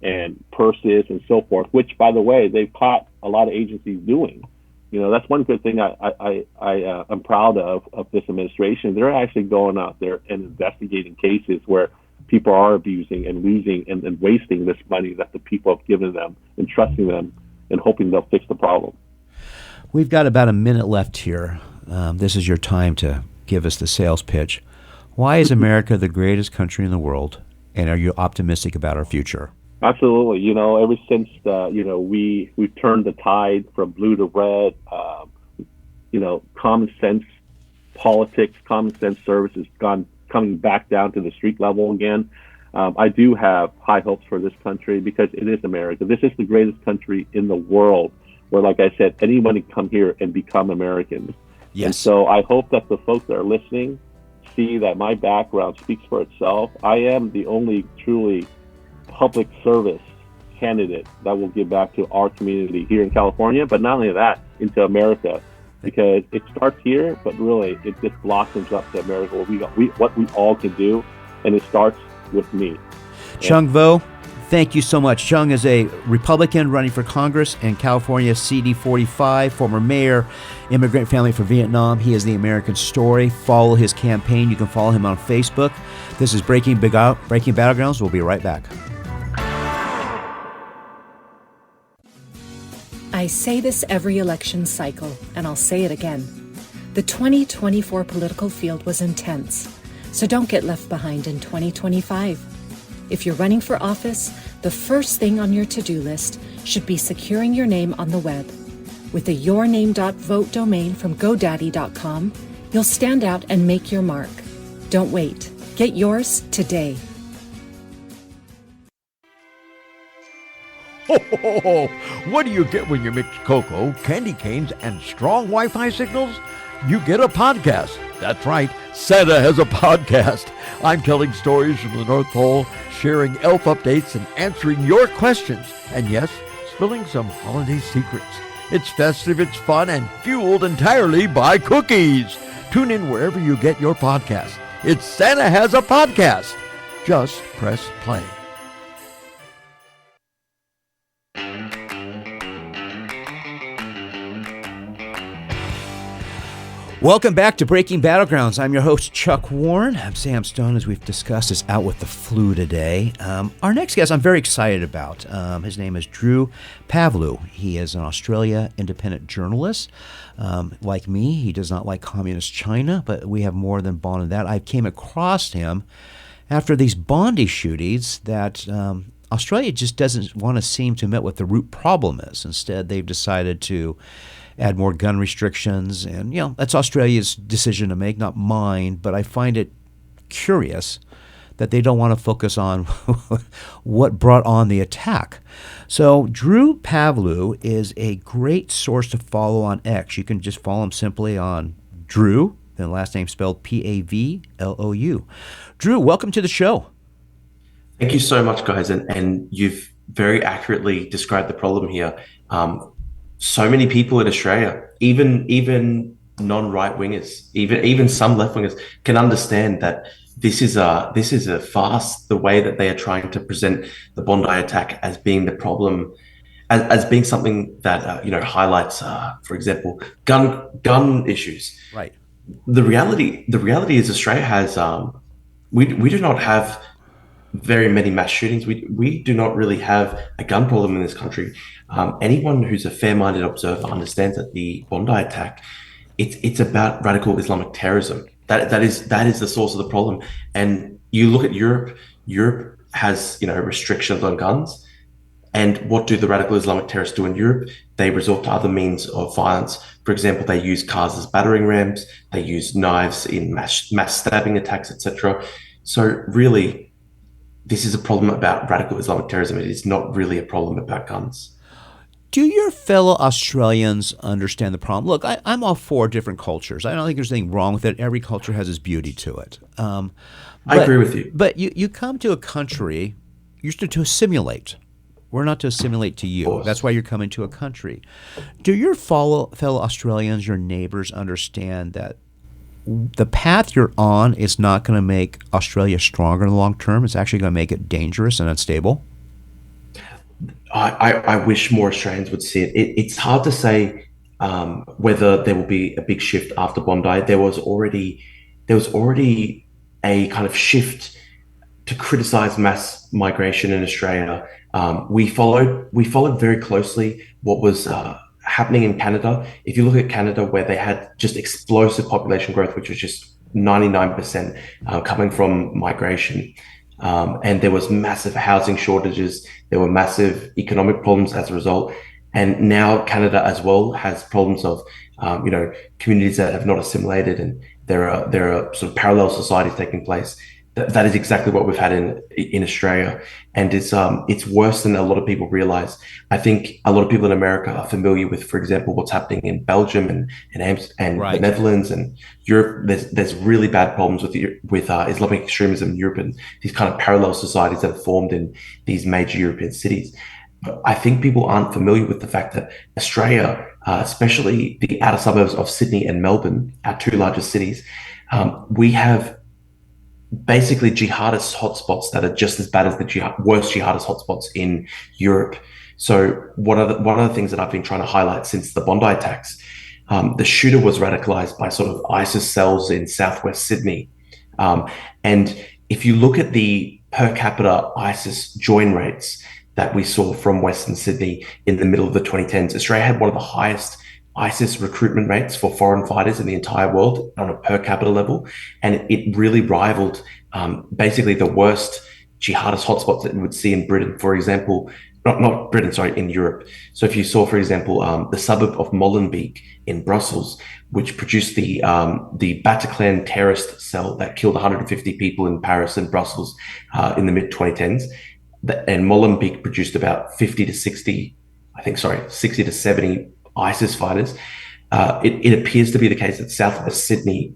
and purses and so forth, which, by the way, they've caught a lot of agencies doing. That's one good thing I'm proud of this administration. They're actually going out there and investigating cases where people are abusing and losing and wasting this money that the people have given them and trusting them and hoping they'll fix the problem. We've got about a minute left here. This is your time to give us the sales pitch. Why is America the greatest country in the world, and are you optimistic about our future? Absolutely. Ever since we turned the tide from blue to red, common sense politics, common sense services coming back down to the street level again. I do have high hopes for this country because it is America. This is the greatest country in the world where, like I said, anyone can come here and become Americans. Yes. And so I hope that the folks that are listening see that my background speaks for itself. I am the only truly public service candidate that will give back to our community here in California, but not only that, into America, because it starts here, but really it just blossoms up to America, where what we all can do, and it starts with me. Chuong Vo, thank you so much. Chuong is a Republican running for Congress in California, CD45, former mayor, immigrant family from Vietnam. He is the American story. Follow his campaign. You can follow him on Facebook. This is Breaking Battlegrounds. We'll be right back. I say this every election cycle, and I'll say it again. The 2024 political field was intense, so don't get left behind in 2025. If you're running for office, the first thing on your to-do list should be securing your name on the web. With a yourname.vote domain from GoDaddy.com, you'll stand out and make your mark. Don't wait. Get yours today. What do you get when you mix cocoa, candy canes, and strong Wi-Fi signals? You get a podcast. That's right, Santa has a podcast. I'm telling stories from the North Pole, sharing elf updates, and answering your questions. And yes, spilling some holiday secrets. It's festive, it's fun, and fueled entirely by cookies. Tune in wherever you get your podcast. It's Santa Has a Podcast. Just press play. Welcome back to Breaking Battlegrounds. I'm your host, Chuck Warren. I'm Sam Stone, as we've discussed, is out with the flu today. Our next guest I'm very excited about. His name is Drew Pavlou. He is an Australia independent journalist. Like me, he does not like communist China, but we have more than Bond in that. I came across him after these Bondi shootings that Australia just doesn't want to seem to admit what the root problem is. Instead, they've decided to add more gun restrictions, and that's Australia's decision to make, not mine. But I find it curious that they don't want to focus on what brought on the attack. So Drew Pavlou is a great source to follow on X. You can just follow him simply on Drew, then last name spelled Pavlou. Drew, welcome to the show. Thank you so much, guys, and you've very accurately described the problem here. So many people in Australia, even non-right wingers, even some left wingers, can understand that this is a farce. The way that they are trying to present the Bondi attack as being the problem, as being something that highlights, for example, gun issues. Right. The reality is Australia has we do not have very many mass shootings. We do not really have a gun problem in this country. Anyone who's a fair-minded observer understands that the Bondi attack, it's about radical Islamic terrorism. That is the source of the problem. And you look at Europe. Europe has restrictions on guns. And what do the radical Islamic terrorists do in Europe? They resort to other means of violence. For example, they use cars as battering rams. They use knives in mass stabbing attacks, etc. So really, this is a problem about radical Islamic terrorism. It is not really a problem about guns. Do your fellow Australians understand the problem? Look, I'm all for different cultures. I don't think there's anything wrong with it. Every culture has its beauty to it. I agree with you. But you come to a country, you're to assimilate. We're not to assimilate to you. course. That's why you're coming to a country. Do your fellow Australians, your neighbors, understand that the path you're on is not going to make Australia stronger in the long term? It's actually going to make it dangerous and unstable? I wish more Australians would see it. It's hard to say whether there will be a big shift after Bondi. There was already a kind of shift to criticize mass migration in Australia. We followed very closely what was happening in Canada. If you look at Canada, where they had just explosive population growth, which was just 99% coming from migration. And there was massive housing shortages. There were massive economic problems as a result. And now Canada as well has problems of, communities that have not assimilated, and there are sort of parallel societies taking place. That is exactly what we've had in Australia, and it's worse than a lot of people realize. I think a lot of people in America are familiar with, for example, what's happening in Belgium and Right. the Netherlands and Europe. There's really bad problems with Islamic extremism in Europe and these kind of parallel societies that have formed in these major European cities. But I think people aren't familiar with the fact that Australia, especially the outer suburbs of Sydney and Melbourne, our two largest cities, we have basically jihadist hotspots that are just as bad as the worst jihadist hotspots in Europe. So one of the things that I've been trying to highlight since the Bondi attacks, the shooter was radicalized by sort of ISIS cells in southwest Sydney. And if you look at the per capita ISIS join rates that we saw from Western Sydney in the middle of the 2010s, Australia had one of the highest ISIS recruitment rates for foreign fighters in the entire world on a per capita level. And it really rivaled basically the worst jihadist hotspots that you would see in Britain, for example, not Britain, sorry, in Europe. So if you saw, for example, the suburb of Molenbeek in Brussels, which produced the Bataclan terrorist cell that killed 150 people in Paris and Brussels in the mid 2010s, and Molenbeek produced about 60 to 70 ISIS fighters. It appears to be the case that southwest Sydney,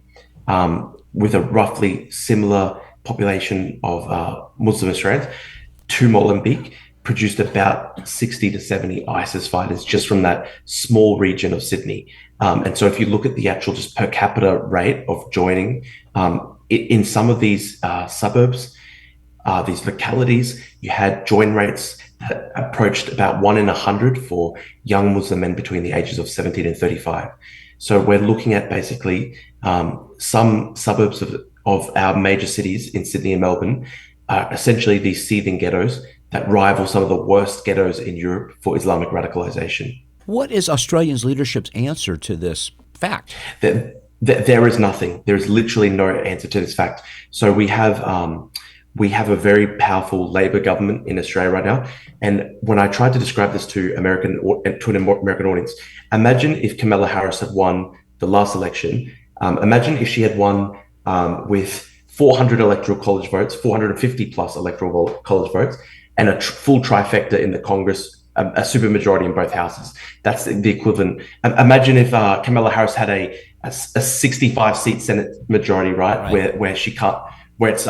with a roughly similar population of Muslim Australians to Molenbeek, produced about 60 to 70 ISIS fighters just from that small region of Sydney. And so if you look at the actual just per capita rate of joining, in some of these suburbs, these localities, you had join rates that approached about 1 in 100 for young Muslim men between the ages of 17 and 35. So we're looking at basically some suburbs of our major cities in Sydney and Melbourne are essentially these seething ghettos that rival some of the worst ghettos in Europe for Islamic radicalization. What is Australians' leadership's answer to this fact? There is nothing. There is literally no answer to this fact. So we have a very powerful Labor government in Australia right now. And when I tried to describe this to an American audience, imagine if Kamala Harris had won the last election. Imagine if she had won with 400 electoral college votes, 450 plus electoral college votes, and a full trifecta in the Congress, a supermajority in both houses. That's the equivalent. Imagine if Kamala Harris had a 65-seat Senate majority, right? Where she can't, where it's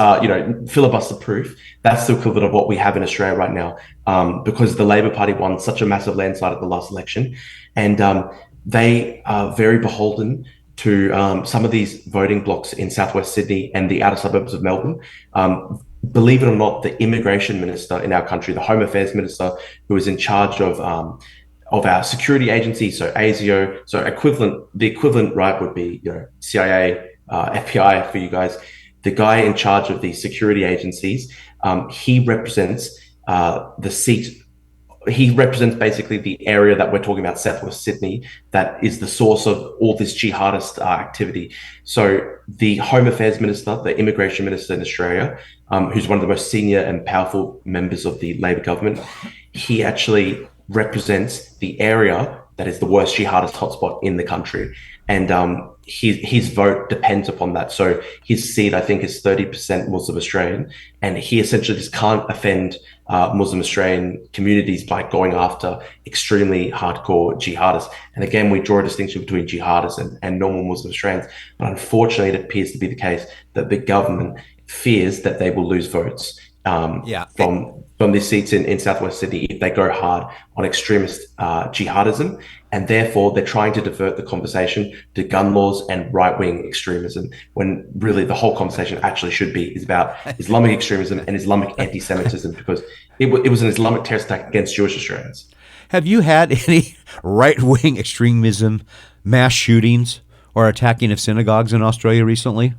filibuster proof. That's the equivalent of what we have in Australia right now, because the Labor Party won such a massive landslide at the last election, and they are very beholden to some of these voting blocks in southwest Sydney and the outer suburbs of Melbourne. Believe it or not, the immigration minister in our country, the Home Affairs minister, who is in charge of our security agency, so ASIO, so the equivalent, right, would be CIA, FBI for you guys. The guy in charge of the security agencies, he represents the seat. He represents basically the area that we're talking about, southwest Sydney, that is the source of all this jihadist activity. So the Home Affairs Minister, the Immigration Minister in Australia, who's one of the most senior and powerful members of the Labor government, he actually represents the area that is the worst jihadist hotspot in the country. And his vote depends upon that. So his seat, I think, is 30% Muslim Australian, and he essentially just can't offend Muslim Australian communities by going after extremely hardcore jihadists. And again, we draw a distinction between jihadists and normal Muslim Australians. But unfortunately, it appears to be the case that the government fears that they will lose votes Yeah. from these seats in Southwest Sydney if they go hard on extremist jihadism, and therefore they're trying to divert the conversation to gun laws and right-wing extremism, when really the whole conversation actually should be is about Islamic extremism and Islamic anti-Semitism, because it was an Islamic terrorist attack against Jewish Australians. Have you had any right-wing extremism, mass shootings, or attacking of synagogues in Australia recently?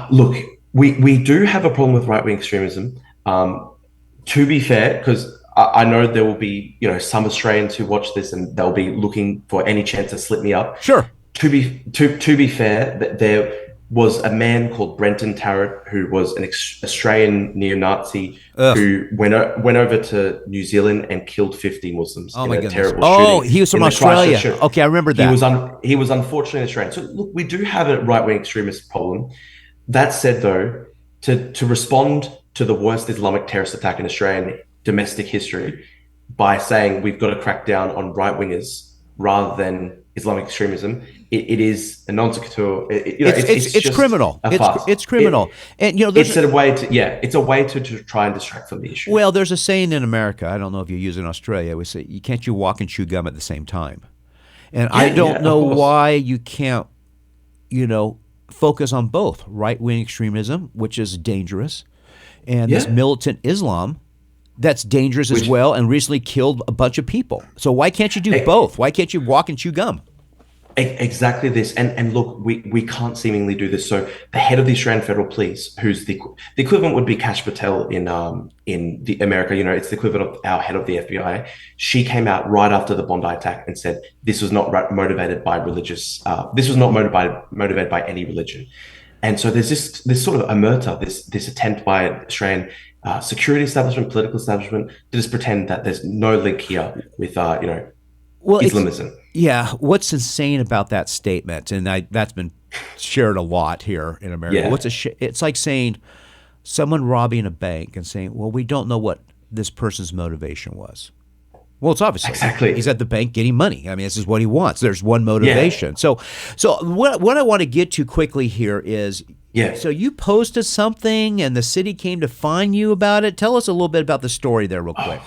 Look, we do have a problem with right-wing extremism. To be fair, because I know there will be some Australians who watch this and they'll be looking for any chance to slip me up. Sure. To be fair, there was a man called Brenton Tarrant who was an Australian neo-Nazi who went over to New Zealand and killed 50 Muslims in a terrible shooting. He was from Australia. Okay, I remember that. He was unfortunately Australian. So look, we do have a right-wing extremist problem. That said, though, to respond to the worst Islamic terrorist attack in Australian domestic history by saying we've got to crack down on right-wingers rather than Islamic extremism, it is a non sequitur. It's criminal. It's criminal. And it's a way to try and distract from the issue. Well, there's a saying in America, I don't know if you use it in Australia, we say, can't you walk and chew gum at the same time? And I don't know why you can't, focus on both right-wing extremism, which is dangerous, and this militant Islam that's dangerous as well and recently killed a bunch of people. So why can't you do both? Why can't you walk and chew gum? Exactly this. And look, we can't seemingly do this. So the head of the Australian Federal Police, who's the equivalent would be Kash Patel in the America, it's the equivalent of our head of the FBI. She came out right after the Bondi attack and said this was not motivated by motivated by any religion. And so there's this sort of omerta, this attempt by Australian security establishment, political establishment, to just pretend that there's no link here with Islamism. Yeah, what's insane about that statement, and that's been shared a lot here in America. Yeah. It's like saying someone robbing a bank and saying, "Well, we don't know what this person's motivation was." Well, it's obviously he's at the bank getting money. I mean, this is what he wants. There's one motivation. Yeah. So what I want to get to quickly here is, so you posted something and the city came to fine you about it. Tell us a little bit about the story there real quick.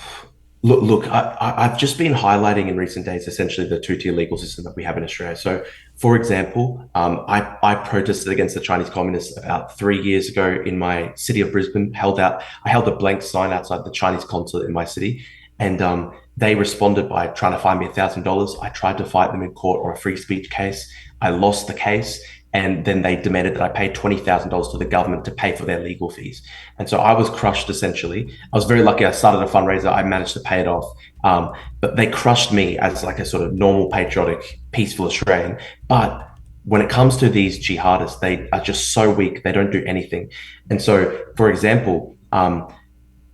Look, I've just been highlighting in recent days essentially the two-tier legal system that we have in Australia. So, for example, I protested against the Chinese communists about 3 years ago in my city of Brisbane. I held a blank sign outside the Chinese consulate in my city, and they responded by trying to fine me $1,000. I tried to fight them in court on a free speech case. I lost the case. And then they demanded that I pay $20,000 to the government to pay for their legal fees. And so I was crushed, essentially. I was very lucky. I started a fundraiser. I managed to pay it off. But they crushed me as like a sort of normal, patriotic, peaceful Australian. But when it comes to these jihadists, they are just so weak. They don't do anything. And so, for example,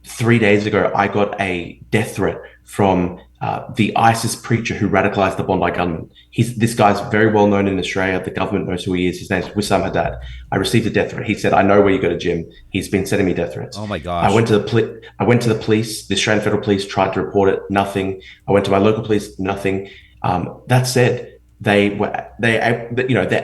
3 days ago, I got a death threat from the ISIS preacher who radicalized the Bondi gunman. This guy's very well known in Australia. The government knows who he is. His name's Wissam Haddad. I received a death threat. He said, "I know where you go to gym." He's been sending me death threats. Oh my gosh! I went to the police. The Australian Federal Police tried to report it. Nothing. I went to my local police. Nothing. That said, they're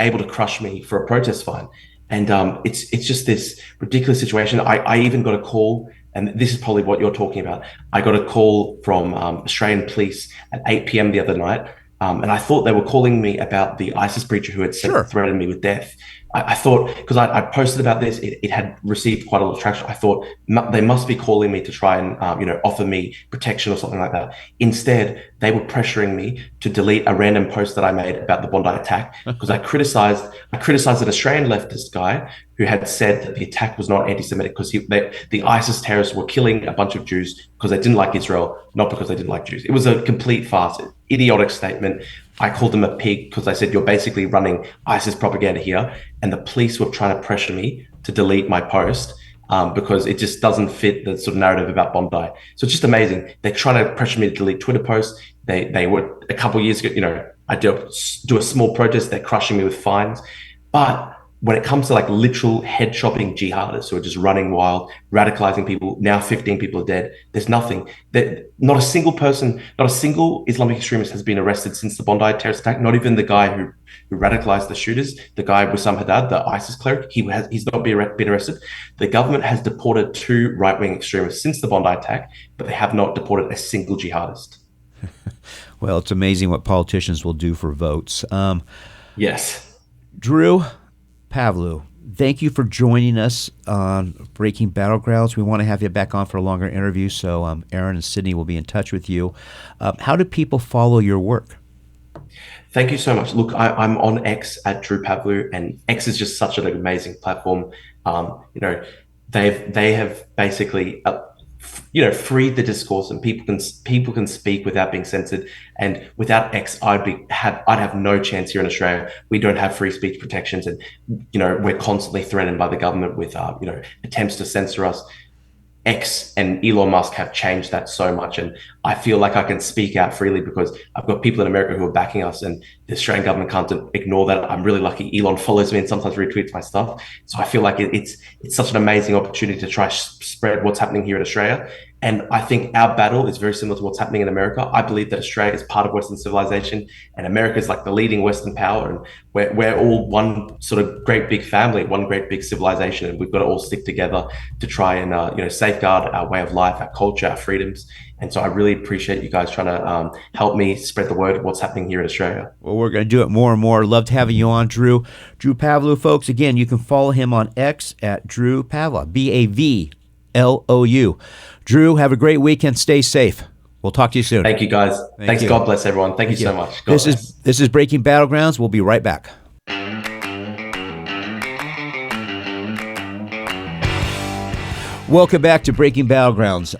able to crush me for a protest fine, and it's just this ridiculous situation. I even got a call. And this is probably what you're talking about. I got a call from Australian police at 8 p.m. the other night, and I thought they were calling me about the ISIS preacher who had threatened me with death. I thought, because I posted about this, it had received quite a lot of traction. I thought they must be calling me to try and offer me protection or something like that. Instead, they were pressuring me to delete a random post that I made about the Bondi attack because I criticized an Australian leftist guy who had said that the attack was not anti-Semitic because the ISIS terrorists were killing a bunch of Jews because they didn't like Israel, not because they didn't like Jews. It was a complete farce, idiotic statement. I called them a pig because I said, "You're basically running ISIS propaganda here." And the police were trying to pressure me to delete my post because it just doesn't fit the sort of narrative about Bondi. So it's just amazing. They're trying to pressure me to delete Twitter posts. They were a couple of years ago, I do a small protest. They're crushing me with fines. But when it comes to like literal head chopping jihadists who are just running wild, radicalizing people, now 15 people are dead. There's nothing. Not a single person, not a single Islamic extremist has been arrested since the Bondi terrorist attack. Not even the guy who radicalized the shooters, the guy Wissam Haddad, the ISIS cleric. He's not been arrested. The government has deported 2 right-wing extremists since the Bondi attack, but they have not deported a single jihadist. Well, it's amazing what politicians will do for votes. Yes. Drew Pavlou, thank you for joining us on Breaking Battlegrounds. We want to have you back on for a longer interview, so Aaron and Sydney will be in touch with you. How do people follow your work? Thank you so much. Look, I'm on X at Drew Pavlou, and X is just such an amazing platform. They have basically freed the discourse, and people can speak without being censored. And without X, I'd have no chance here in Australia. We don't have free speech protections, and we're constantly threatened by the government with attempts to censor us. X and Elon Musk have changed that so much, and I feel like I can speak out freely because I've got people in America who are backing us, and the Australian government can't ignore that. I'm really lucky. Elon follows me and sometimes retweets my stuff, so I feel like it's such an amazing opportunity to try spread what's happening here in Australia. And I think our battle is very similar to what's happening in America. I believe that Australia is part of Western civilization, and America is like the leading Western power, and we're all one sort of great big family, one great big civilization, and we've got to all stick together to try and safeguard our way of life, our culture, our freedoms. And so I really appreciate you guys trying to help me spread the word of what's happening here in Australia. Well, we're going to do it more and more. Loved having you on, Drew. Drew Pavlou, folks. Again, you can follow him on X at Drew Pavlou, Bavlou. Drew, have a great weekend. Stay safe. We'll talk to you soon. Thank you, guys. Thanks. You. God bless everyone. Thank you so much. This is Breaking Battlegrounds. We'll be right back. Welcome back to Breaking Battlegrounds.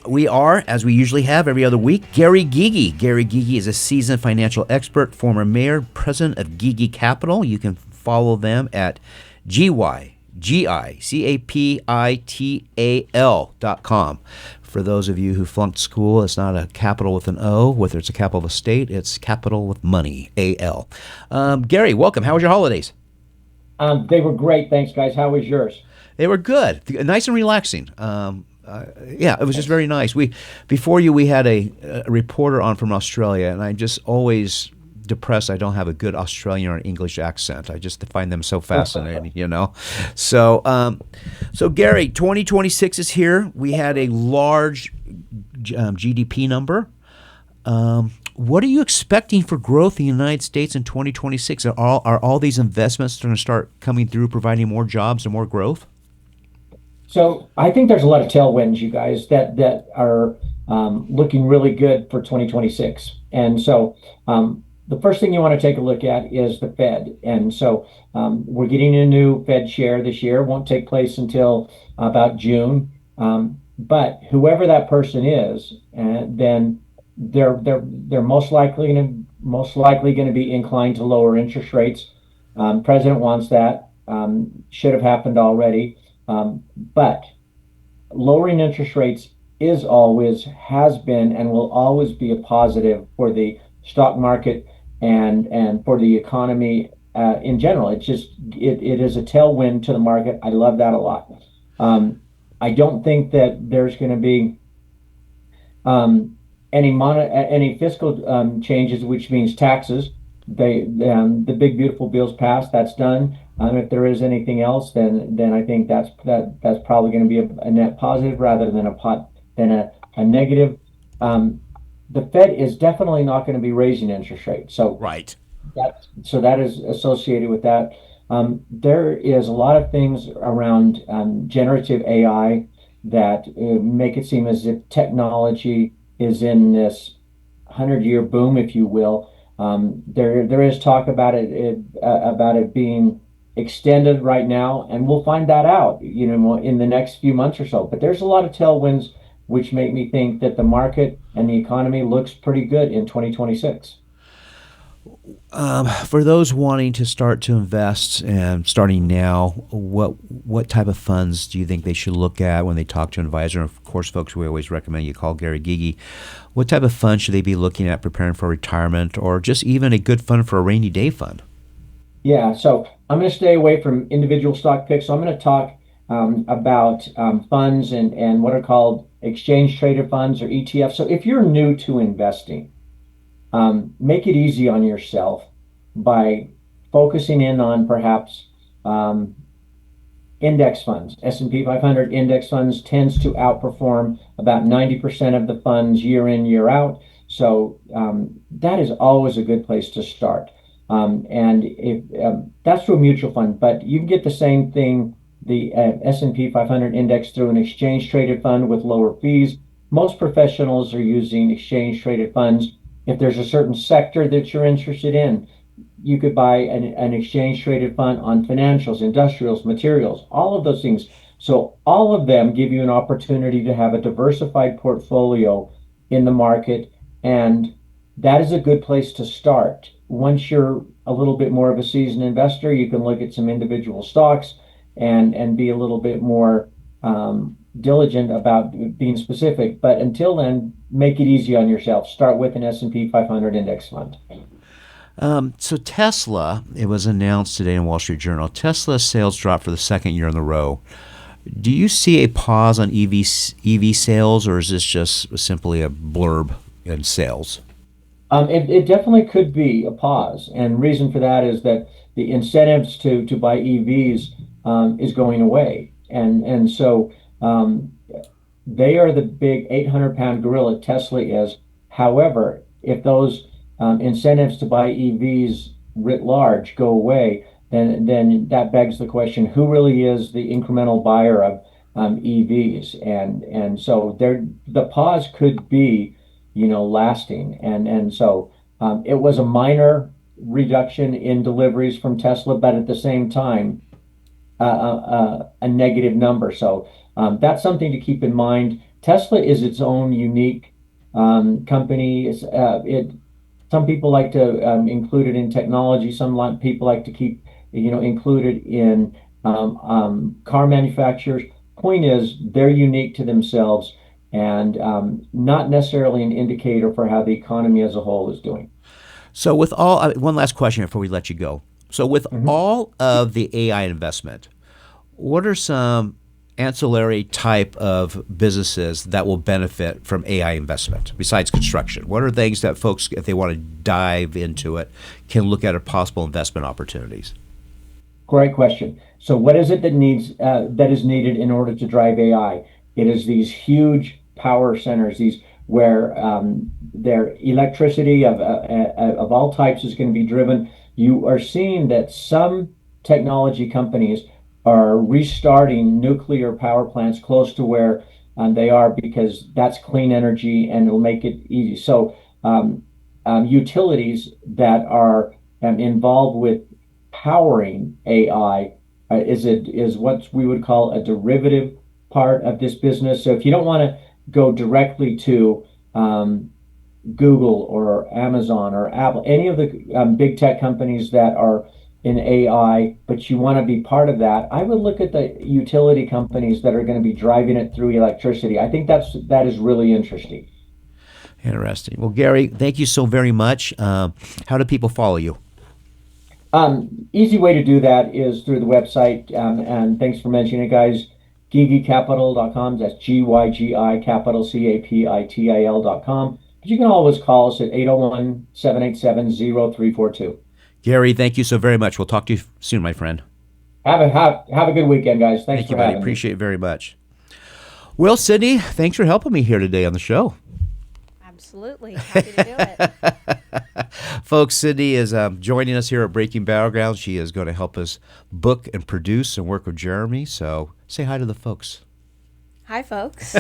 We are, as we usually have every other week, Gary Gygi. Gary Gygi is a seasoned financial expert, former mayor, president of Gygi Capital. You can follow them at GYGICAPITAL.com. For those of you who flunked school, it's not a capital with an O, whether it's a capital of a state, it's capital with money, A-L. Gary, welcome. How was your holidays? They were great. Thanks, guys. How was yours? They were good. Nice and relaxing. Yeah, it was just very nice. Before we had a reporter on from Australia, and I'm just always depressed I don't have a good Australian or English accent. I just find them so fascinating, So, Gary, 2026 is here. We had a large GDP number. What are you expecting for growth in the United States in 2026? Are all these investments going to start coming through, providing more jobs and more growth? So I think there's a lot of tailwinds, you guys, that are looking really good for 2026. And so the first thing you want to take a look at is the Fed. And so we're getting a new Fed chair this year. It won't take place until about June. But whoever that person is, then they're most likely going to be inclined to lower interest rates. President wants that. Should have happened already. But lowering interest rates has been, and will always be a positive for the stock market and for the economy in general. It is a tailwind to the market. I love that a lot. I don't think that there's going to be any fiscal changes, which means taxes. The big beautiful bill's passed. That's done. If there is anything else, then I think that's probably going to be a net positive rather than a negative. The Fed is definitely not going to be raising interest rates. So right. That is associated with that. There is a lot of things around generative AI that make it seem as if technology is in this 100-year boom, if you will. There is talk about it being extended right now, and we'll find that out, in the next few months or so. But there's a lot of tailwinds which make me think that the market and the economy looks pretty good in 2026. For those wanting to start to invest and starting now, what type of funds do you think they should look at when they talk to an advisor? Of course, folks, we always recommend you call Gary Gygi. What type of fund should they be looking at preparing for retirement, or just even a good fund for a rainy day fund? Yeah, so I'm going to stay away from individual stock picks. So I'm going to talk about funds and what are called exchange traded funds or ETFs. So if you're new to investing, make it easy on yourself by focusing in on perhaps index funds. S&P 500 index funds tends to outperform about 90% of the funds year in, year out. So that is always a good place to start. And if that's through a mutual fund, but you can get the same thing, the S&P 500 index, through an exchange traded fund with lower fees. Most professionals are using exchange traded funds. If there's a certain sector that you're interested in, you could buy an exchange traded fund on financials, industrials, materials, all of those things. So all of them give you an opportunity to have a diversified portfolio in the market. And that is a good place to start. Once you're a little bit more of a seasoned investor, you can look at some individual stocks and be a little bit more diligent about being specific. But until then, make it easy on yourself. Start with an S&P 500 index fund. So Tesla, it was announced today in Wall Street Journal, Tesla sales dropped for the second year in a row. Do you see a pause on EV sales, or is this just simply a blurb in sales? It definitely could be a pause. And reason for that is that the incentives to buy EVs is going away. And so they are the big 800-pound gorilla, Tesla is. However, if those incentives to buy EVs writ large go away, then that begs the question: who really is the incremental buyer of EVs? And so the pause could be, lasting. And so it was a minor reduction in deliveries from Tesla, but at the same time, a negative number. So that's something to keep in mind. Tesla is its own unique company. Some people like to include it in technology. Some people like to keep, included in car manufacturers. Point is, they're unique to themselves and not necessarily an indicator for how the economy as a whole is doing. So with all, one last question before we let you go. So with all of the AI investment, what are some ancillary type of businesses that will benefit from AI investment besides construction? What are things that folks, if they want to dive into it, can look at as possible investment opportunities? Great question. So what is it that is needed in order to drive AI? It is these huge power centers, where their electricity of all types is going to be driven. You are seeing that some technology companies are restarting nuclear power plants close to where they are, because that's clean energy and it'll make it easy. So utilities that are involved with powering AI is what we would call a derivative part of this business. So if you don't want to go directly to Google or Amazon or Apple, any of the big tech companies that are in AI, but you want to be part of that, I would look at the utility companies that are going to be driving it through electricity. I think that is really interesting. Interesting. Well, Gary, thank you so very much. How do people follow you? Easy way to do that is through the website. And thanks for mentioning it, guys. GigiCapital.com. That's GYGI Capital CAPITIL.com. But you can always call us at 801-787-0342. Gary, thank you so very much. We'll talk to you soon, my friend. Have a good weekend, guys. Thanks Thank you, for buddy. having me. Appreciate it very much. Well, Sydney, thanks for helping me here today on the show. Absolutely. Happy to do it. Folks, Sydney is joining us here at Breaking Battlegrounds. She is going to help us book and produce and work with Jeremy. So say hi to the folks. Hi, folks.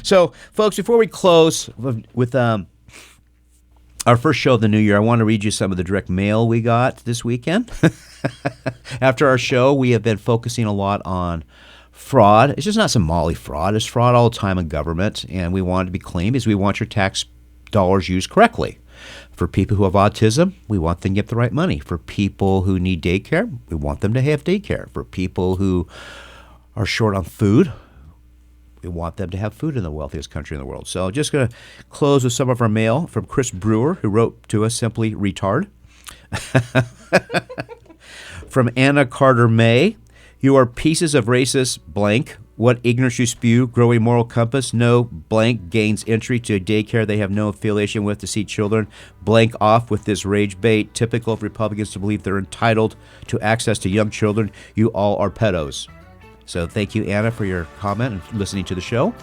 So, folks, before we close with our first show of the new year, I want to read you some of the direct mail we got this weekend. After our show, we have been focusing a lot on fraud. It's just not some Molly fraud. It's fraud all the time in government, and we want it to be clean because we want your tax dollars used correctly. For people who have autism, we want them to get the right money. For people who need daycare, we want them to have daycare. For people who are short on food, we want them to have food in the wealthiest country in the world. So just going to close with some of our mail from Chris Brewer, who wrote to us simply, retard. From Anna Carter May, you are pieces of racist blank. What ignorance you spew, growing moral compass, no blank gains entry to a daycare they have no affiliation with to see children. Blank off with this rage bait, typical of Republicans to believe they're entitled to access to young children. You all are pedos. So thank you, Anna, for your comment and listening to the show.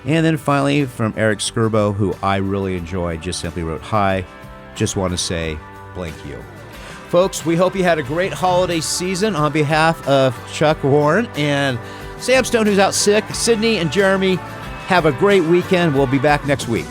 And then finally, from Eric Skirbo, who I really enjoyed, just simply wrote, hi, just want to say blank you. Folks, we hope you had a great holiday season. On behalf of Chuck Warren and Sam Stone, who's out sick, Sydney and Jeremy, have a great weekend. We'll be back next week.